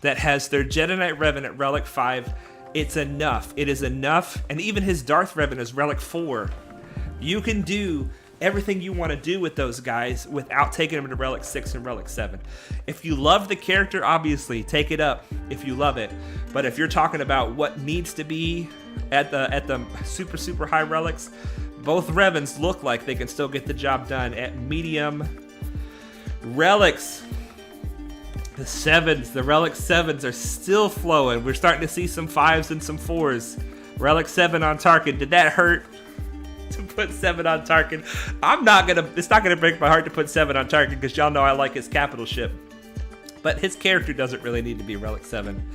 that has their Jedi Knight Revan at Relic 5. It's enough. It is enough. And even his Darth Revan is Relic 4. You can do everything you want to do with those guys without taking them to Relic 6 and Relic 7. If you love the character, obviously, take it up if you love it. But if you're talking about what needs to be at the super, super high relics, both Revans look like they can still get the job done at medium relics. The 7s, the Relic 7s are still flowing. We're starting to see some 5s and some 4s. Relic 7 on Tarkin. Did that hurt to put 7 on Tarkin? It's not gonna break my heart to put 7 on Tarkin because y'all know I like his capital ship. But his character doesn't really need to be Relic 7.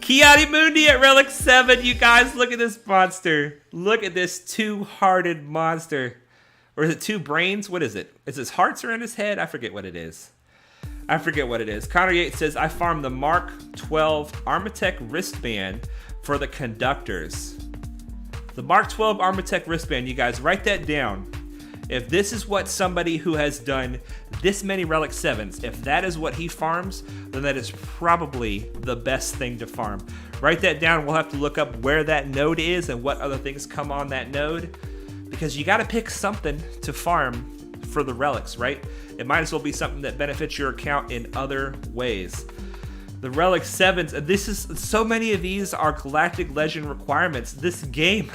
Kiadi Mundi at Relic 7, you guys, look at this monster. Look at this two-hearted monster. Or is it two brains? What is it? Is his hearts are in his head? I forget what it is. Connor Yates says, I farmed the Mark 12 Armatech wristband for the conductors. The Mark 12 Armatech wristband, you guys, write that down. If this is what somebody who has done this many Relic 7s, if that is what he farms, then that is probably the best thing to farm. Write that down. We'll have to look up where that node is and what other things come on that node, because you got to pick something to farm for the relics, right? It might as well be something that benefits your account in other ways. The Relic 7s, and this is so many of these are Galactic Legend requirements. This game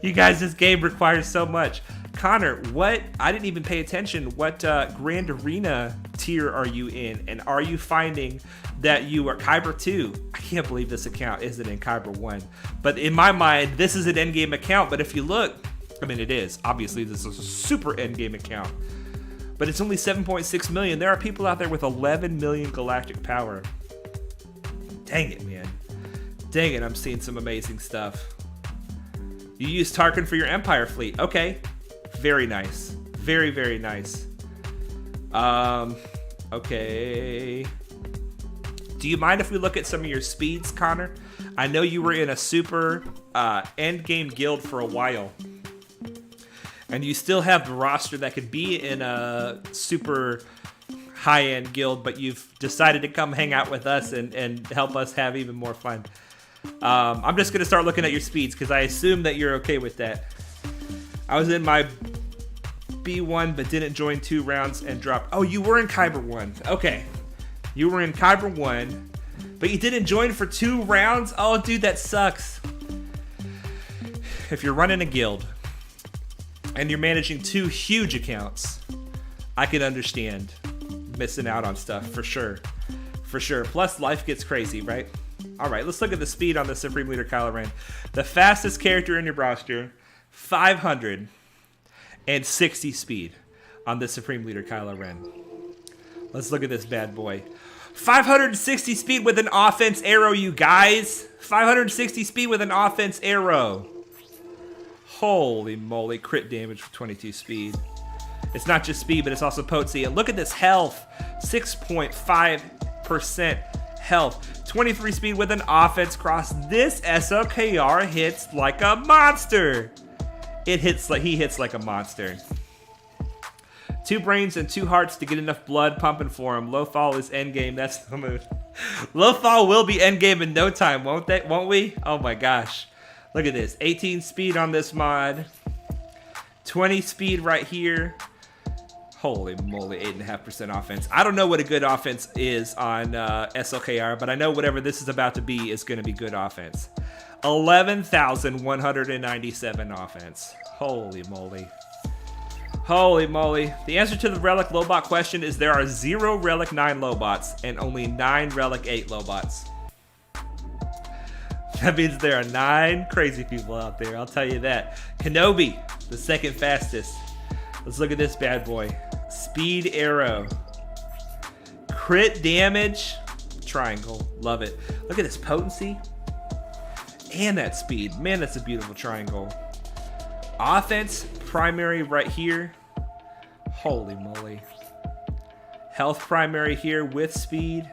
You guys, this game requires so much. Connor, what? I didn't even pay attention. What Grand Arena tier are you in? And are you finding that you are Kyber 2? I can't believe this account isn't in Kyber 1. But in my mind, this is an endgame account. But if you look, I mean, it is. Obviously, this is a super endgame account. But it's only 7.6 million. There are people out there with 11 million galactic power. Dang it, man. Dang it, I'm seeing some amazing stuff. You use Tarkin for your Empire fleet. Okay. Very nice. Very, very nice. Okay. Do you mind if we look at some of your speeds, Connor? I know you were in a super endgame guild for a while. And you still have the roster that could be in a super high-end guild, but you've decided to come hang out with us and help us have even more fun. I'm just going to start looking at your speeds because I assume that you're okay with that. I was in my B1 but didn't join 2 rounds and dropped. Oh, you were in Kyber 1. Okay. You were in Kyber 1, but you didn't join for 2 rounds? Oh, dude, that sucks. If you're running a guild and you're managing 2 huge accounts, I can understand missing out on stuff for sure. For sure. Plus, life gets crazy, right? All right, let's look at the speed on the Supreme Leader Kylo Ren. The fastest character in your roster, 560 speed on the Supreme Leader Kylo Ren. Let's look at this bad boy. 560 speed with an offense arrow, you guys. 560 speed with an offense arrow. Holy moly, crit damage for 22 speed. It's not just speed, but it's also potency. And look at this health. 6.5% health. 23 speed with an offense cross. This SLKR hits like a monster. He hits like a monster. 2 brains and 2 hearts to get enough blood pumping for him. Lothal is endgame. That's the move. Lothal will be endgame in no time, won't we? Oh my gosh. Look at this. 18 speed on this mod. 20 speed right here. Holy moly, 8.5% offense. I don't know what a good offense is on SLKR, but I know whatever this is about to be is going to be good offense. 11,197 offense. Holy moly. Holy moly. The answer to the Relic Lobot question is there are 0 Relic 9 Lobots and only 9 Relic 8 Lobots. That means there are 9 crazy people out there, I'll tell you that. Kenobi, the second fastest. Let's look at this bad boy. Speed arrow. Crit damage. Triangle. Love it. Look at this potency. And that speed. Man, that's a beautiful triangle. Offense. Primary right here. Holy moly. Health primary here with speed.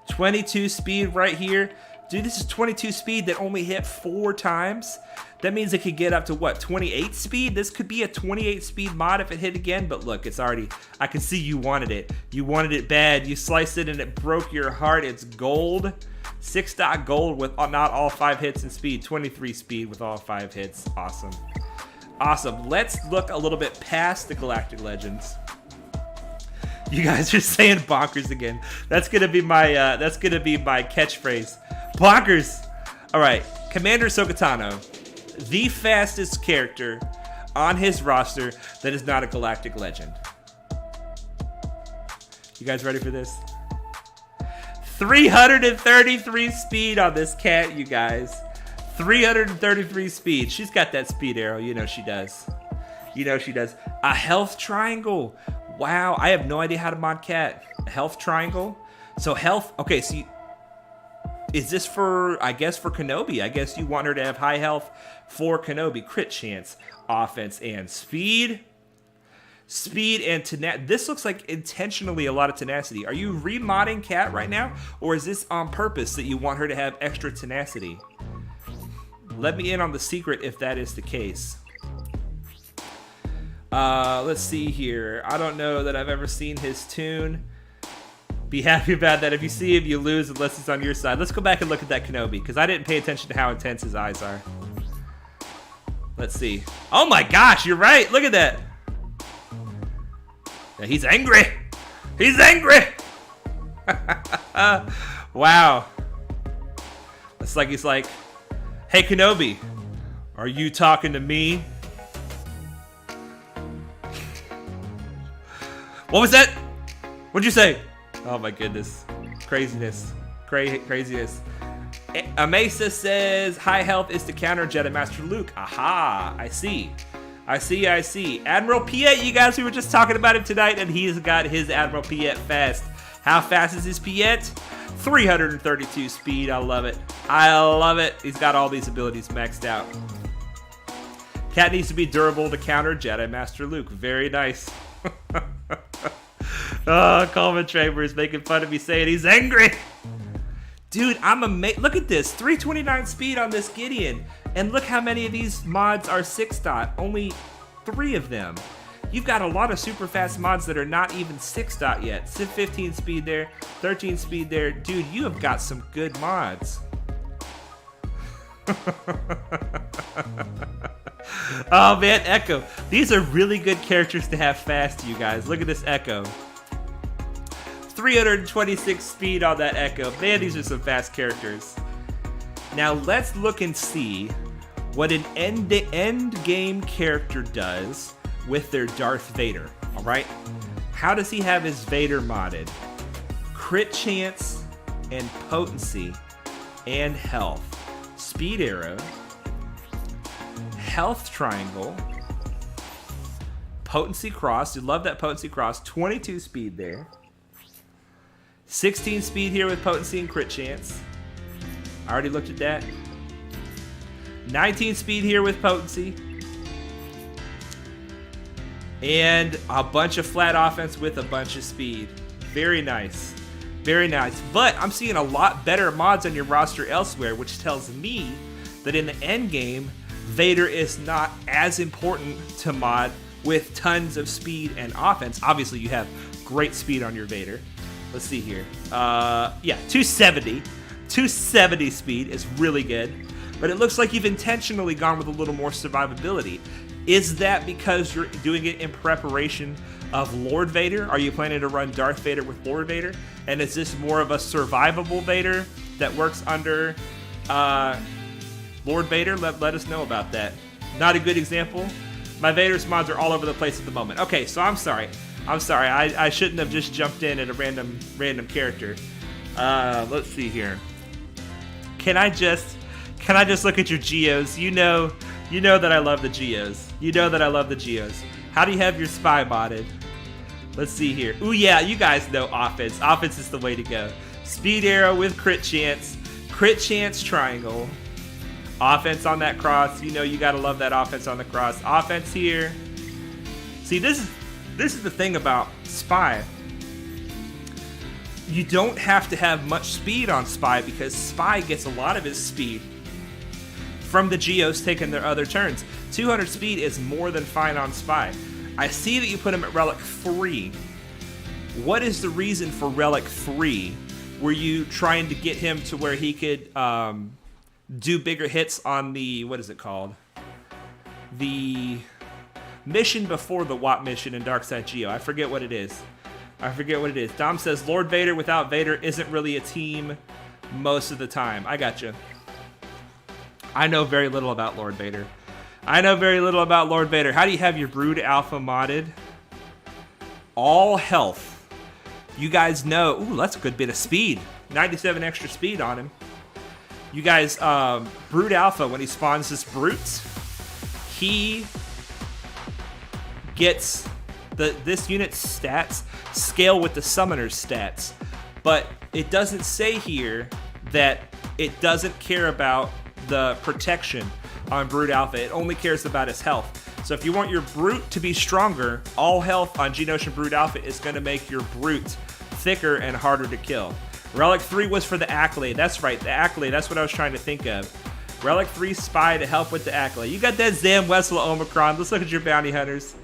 22 speed right here. Dude, this is 22 speed that only hit 4 times. That means it could get up to what, 28 speed? This could be a 28 speed mod if it hit again, but look, it's already, I can see you wanted it. You wanted it bad. You sliced it and it broke your heart. It's gold. 6 dot gold with not all 5 hits in speed. 23 speed with all 5 hits. Awesome. Awesome. Let's look a little bit past the Galactic Legends. You guys are saying bonkers again. That's gonna be my catchphrase. Bonkers. All right, Commander Sokotano, the fastest character on his roster that is not a Galactic Legend. You guys ready for this? 333 speed on this cat, you guys. 333 speed. She's got that speed arrow. You know she does. You know she does. A health triangle. Wow, I have no idea how to mod cat. A health triangle. So health. Okay, so is this for, I guess, for Kenobi? I guess you want her to have high health for Kenobi. Crit chance, offense, and speed. Speed and tenacity. This looks like intentionally a lot of tenacity. Are you remodding Cat right now? Or is this on purpose that you want her to have extra tenacity? Let me in on the secret if that is the case. Let's see here. I don't know that I've ever seen his tune. Be happy about that. If you see him, you lose unless he's on your side. Let's go back and look at that Kenobi, because I didn't pay attention to how intense his eyes are. Let's see. Oh my gosh, you're right. Look at that. Yeah, he's angry. He's angry. Wow. It's like he's like, Hey, Kenobi, are you talking to me? What was that? What'd you say? Oh my goodness. Craziness. Craziness. Amasa says, high health is to counter Jedi Master Luke. Aha, I see. I see. Admiral Piett, you guys, we were just talking about him tonight, and he's got his Admiral Piett fast. How fast is his Piett? 332 speed. I love it. He's got all these abilities maxed out. Cat needs to be durable to counter Jedi Master Luke. Very nice. Oh, Coleman Traver is making fun of me saying he's angry. Dude, I'm amazed. Look at this. 329 speed on this Gideon. And look how many of these mods are 6-dot. Only 3 of them. You've got a lot of super fast mods that are not even 6-dot yet. 15 speed there, 13 speed there. Dude, you have got some good mods. Oh man, Echo. These are really good characters to have fast, you guys. Look at this Echo. 326 speed on that Echo. Man, these are some fast characters. Now let's look and see what an end game character does with their Darth Vader. All right, how does he have his Vader modded? Crit chance and potency and health. Speed arrow. Health triangle. Potency cross. You love that potency cross. 22 speed there. 16 speed here with potency and crit chance. I already looked at that. 19 speed here with potency. And a bunch of flat offense with a bunch of speed. Very nice. Very nice. But I'm seeing a lot better mods on your roster elsewhere, which tells me that in the end game, Vader is not as important to mod with tons of speed and offense. Obviously, you have great speed on your Vader. Let's see here. Yeah, 270. 270 speed is really good. But it looks like you've intentionally gone with a little more survivability. Is that because you're doing it in preparation of Lord Vader? Are you planning to run Darth Vader with Lord Vader? And is this more of a survivable Vader that works under Lord Vader? Let us know about that. Not a good example. My Vader's mods are all over the place at the moment. Okay, so I'm sorry. I shouldn't have just jumped in at a random character. Let's see here. Can I just look at your Geos? You know that I love the Geos. How do you have your spy modded? Let's see here. Ooh yeah, you guys know offense. Offense is the way to go. Speed arrow with crit chance triangle. Offense on that cross. You gotta love that offense on the cross. Offense here. See, this is the thing about spy. You don't have to have much speed on spy because spy gets a lot of his speed from the Geos taking their other turns. 200 speed is more than fine on spy. I see that you put him at relic 3. What is the reason for relic 3? Were you trying to get him to where he could do bigger hits on the, what is it called? The mission before the WAP mission in Darkside Geo. I forget what it is. Dom says Lord Vader without Vader isn't really a team most of the time. I gotcha. I know very little about Lord Vader. How do you have your Brood Alpha modded? All health. You guys know. Ooh, that's a good bit of speed. 97 extra speed on him. You guys, Brood Alpha, when he spawns his brutes, he gets this unit's stats scale with the summoner's stats. But it doesn't say here that it doesn't care about the protection on Brood Alpha. It only cares about his health. So if you want your Brute to be stronger, all health on Geonosian Brood Alpha is going to make your Brute thicker and harder to kill. Relic 3 was for the Accolade. That's right, the Accolade. That's what I was trying to think of. Relic 3 Spy to help with the Accolade. You got that Zam Wessel Omicron. Let's look at your bounty hunters.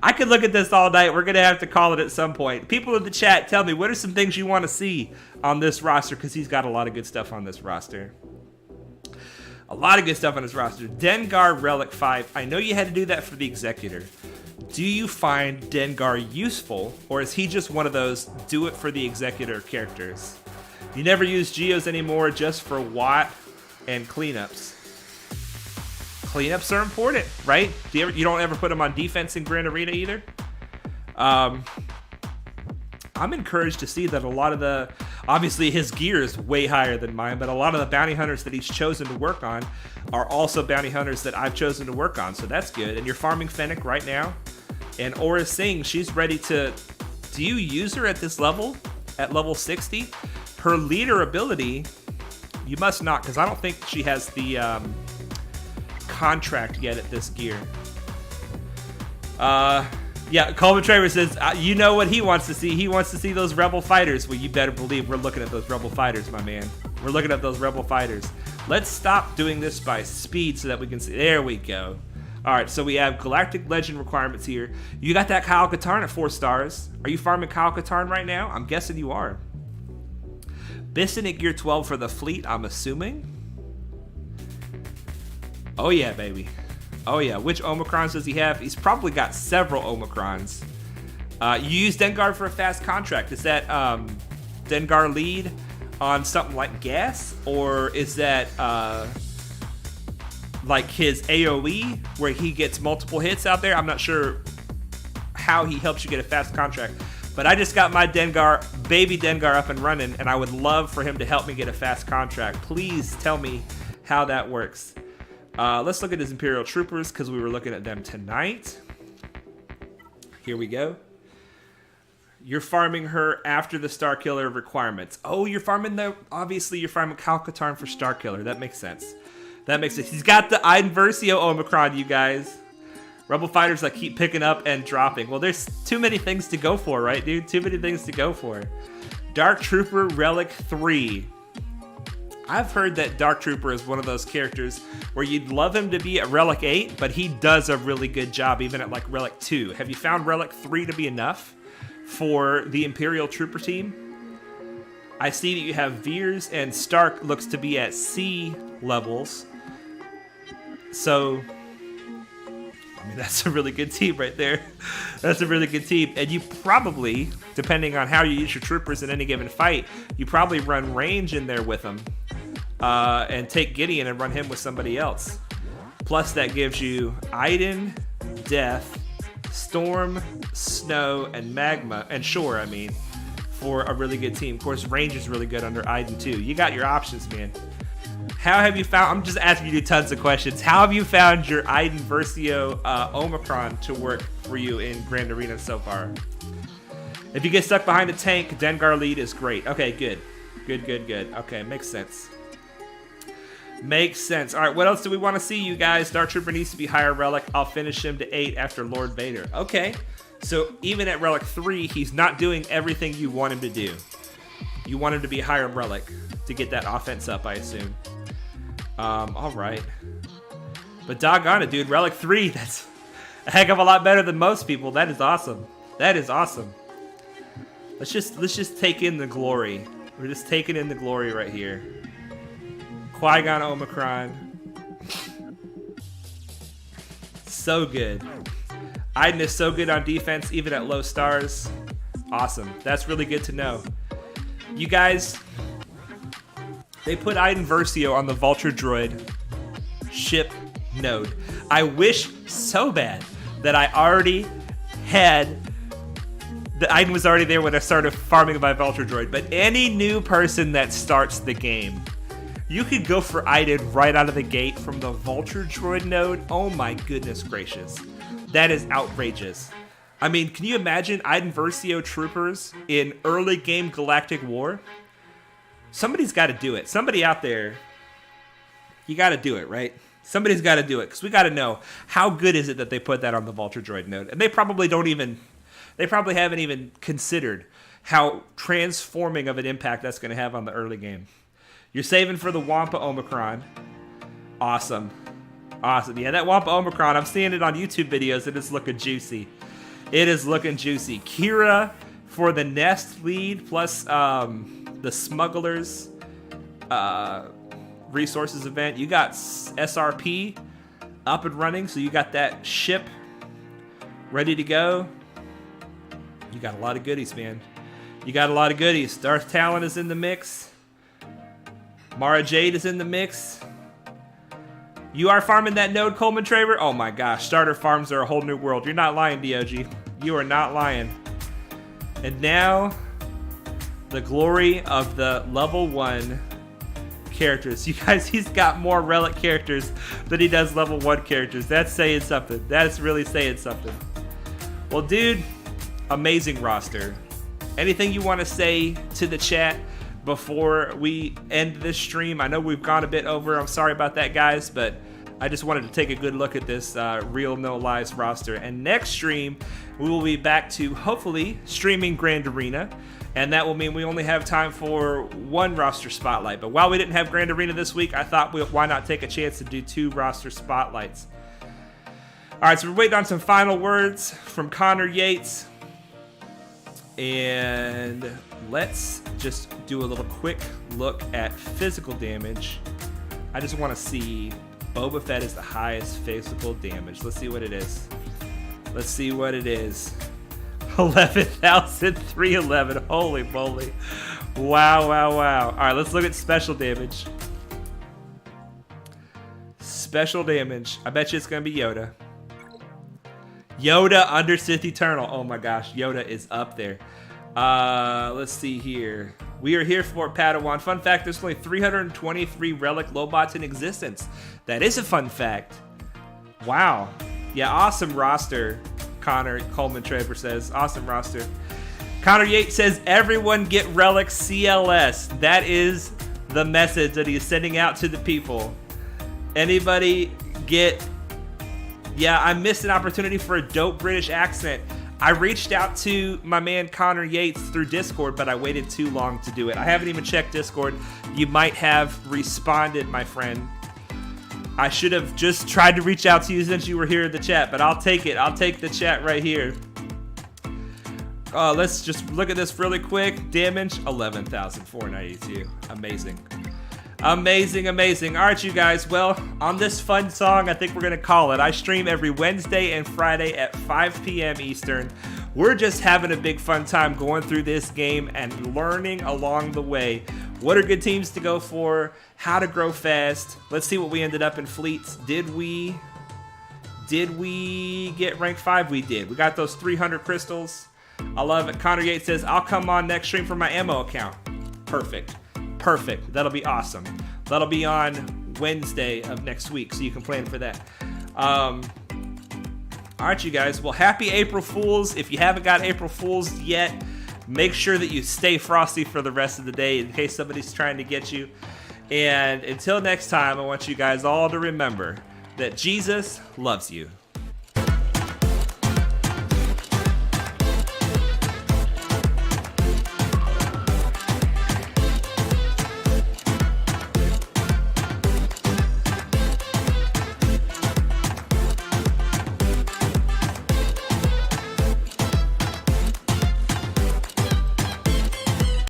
I could look at this all night. We're going to have to call it at some point. People in the chat, tell me, what are some things you want to see on this roster? Because he's got a lot of good stuff on this roster. Dengar Relic 5. I know you had to do that for the Executor. Do you find Dengar useful, or is he just one of those do it for the Executor characters? You never use Geos anymore, just for Watt and cleanups. cleanups are important, right? You don't ever put him on defense in Grand Arena either. I'm encouraged to see that a lot of the, obviously his gear is way higher than mine, but a lot of the bounty hunters that he's chosen to work on are also bounty hunters that I've chosen to work on, so that's good. And you're farming Fennec right now, and Aura Singh, she's ready to, do you use her at this level, at level 60? Her leader ability, you must not, because I don't think she has the contract yet at this gear. Yeah, Colvin Trevor says, you know what he wants to see. He wants to see those Rebel fighters. Well, you better believe we're looking at those Rebel fighters, my man. We're looking at those Rebel fighters. Let's stop doing this by speed so that we can see. There we go. All right, so we have Galactic Legend requirements here. You got that Kyle Katarn at 4 stars. Are you farming Kyle Katarn right now? I'm guessing you are. Bisson at gear 12 for the fleet, I'm assuming. Oh, yeah, baby. Oh, yeah. Which Omicrons does he have? He's probably got several Omicrons. You use Dengar for a fast contract. Is that Dengar lead on something like gas? Or is that like his AoE where he gets multiple hits out there? I'm not sure how he helps you get a fast contract. But I just got my Dengar, baby Dengar up and running, and I would love for him to help me get a fast contract. Please tell me how that works. Let's look at his Imperial Troopers, because we were looking at them tonight. Here we go. You're farming her after the Starkiller requirements. Oh, you're farming obviously you're farming Kyle Katarn for Starkiller. That makes sense. That makes sense. He's got the Iden Versio Omicron, you guys. Rebel fighters that keep picking up and dropping. Well, there's too many things to go for, right, dude? Too many things to go for. Dark Trooper Relic 3. I've heard that Dark Trooper is one of those characters where you'd love him to be at Relic 8, but he does a really good job even at like Relic 2. Have you found Relic 3 to be enough for the Imperial Trooper team? I see that you have Veers and Stark looks to be at C levels. So, I mean, that's a really good team right there. That's a really good team. And you probably, depending on how you use your troopers in any given fight, you probably run range in there with them. And take Gideon and run him with somebody else. Plus that gives you Iden, Death, Storm, Snow, and Magma, and Shore, I mean, for a really good team. Of course, range is really good under Iden too. You got your options, man. How have you found, I'm just asking you tons of questions. How have you found your Iden Versio Omicron to work for you in Grand Arena so far? If you get stuck behind a tank, Dengar lead is great. Okay, good. Good. Okay, makes sense. Makes sense. All right, what else do we want to see, you guys? Dark Trooper needs to be higher Relic. I'll finish him to 8 after Lord Vader. Okay, so even at Relic 3, he's not doing everything you want him to do. You want him to be higher Relic to get that offense up, I assume. All right. But doggone it, dude. Relic 3, that's a heck of a lot better than most people. That is awesome. That is awesome. Let's just take in the glory. We're just taking in the glory right here. Qui-Gon Omicron. So good. Iden is so good on defense, even at low stars. Awesome. That's really good to know. You guys, they put Iden Versio on the Vulture Droid ship node. I wish so bad that I already had the Iden was already there when I started farming my Vulture Droid. But any new person that starts the game, you could go for Iden right out of the gate from the Vulture Droid node. Oh my goodness gracious. That is outrageous. I mean, can you imagine Iden Versio troopers in early game Galactic War? Somebody's got to do it. Somebody out there, you got to do it, right? Somebody's got to do it, because we got to know how good is it that they put that on the Vulture Droid node. And they probably haven't even considered how transforming of an impact that's going to have on the early game. You're saving for the Wampa Omicron. Awesome. Awesome. Yeah, that Wampa Omicron, I'm seeing it on YouTube videos, and it's looking juicy. It is looking juicy. Kira for the Nest lead, plus the Smugglers Resources event. You got SRP up and running, so you got that ship ready to go. You got a lot of goodies, man. You got a lot of goodies. Darth Talon is in the mix. Mara Jade is in the mix. You are farming that node, Coleman Traver? Oh my gosh, starter farms are a whole new world. You're not lying, DOG. You are not lying. And now, the glory of the level 1 characters. You guys, he's got more relic characters than he does level 1 characters. That's saying something. That's really saying something. Well, dude, amazing roster. Anything you want to say to the chat before we end this stream? I know we've gone a bit over. I'm sorry about that, guys, but I just wanted to take a good look at this Real No Lies roster. And next stream, we will be back to hopefully streaming Grand Arena. And that will mean we only have time for 1 roster spotlight. But while we didn't have Grand Arena this week, I thought, why not take a chance to do 2 roster spotlights? All right, so we're waiting on some final words from Connor Yates. And let's just do a little quick look at physical damage. I just want to see Boba Fett is the highest physical damage. Let's see what it is. Let's see what it is. 11,311. Holy moly. Wow, wow, wow. All right, let's look at special damage. Special damage. I bet you it's going to be Yoda. Yoda under Sith Eternal. Oh my gosh, Yoda is up there. Let's see here. We are here for Padawan. Fun fact, there's only 323 relic Lobots in existence. That is a fun fact. Wow. Yeah, awesome roster, Connor. Coleman Traver says. Awesome roster. Connor Yates says, everyone get relic CLS. That is the message that he's sending out to the people. Anybody get... Yeah, I missed an opportunity for a dope British accent. I reached out to my man Connor Yates through Discord, but I waited too long to do it. I haven't even checked Discord. You might have responded, my friend. I should have just tried to reach out to you since you were here in the chat, but I'll take it. I'll take the chat right here. Let's just look at this really quick. Damage, 11,492. Amazing. Amazing, amazing. All right, you guys. Well, on this fun song, I think we're going to call it. I stream every Wednesday and Friday at 5 p.m. Eastern. We're just having a big fun time going through this game and learning along the way. What are good teams to go for? How to grow fast? Let's see what we ended up in fleets. Did we get rank 5? We did. We got those 300 crystals. I love it. Connor Yates says, I'll come on next stream for my ammo account. Perfect. Perfect. That'll be awesome. That'll be on Wednesday of next week, so you can plan for that. All right, you guys. Well, happy April Fools. If you haven't got April Fools yet, make sure that you stay frosty for the rest of the day in case somebody's trying to get you. And until next time, I want you guys all to remember that Jesus loves you.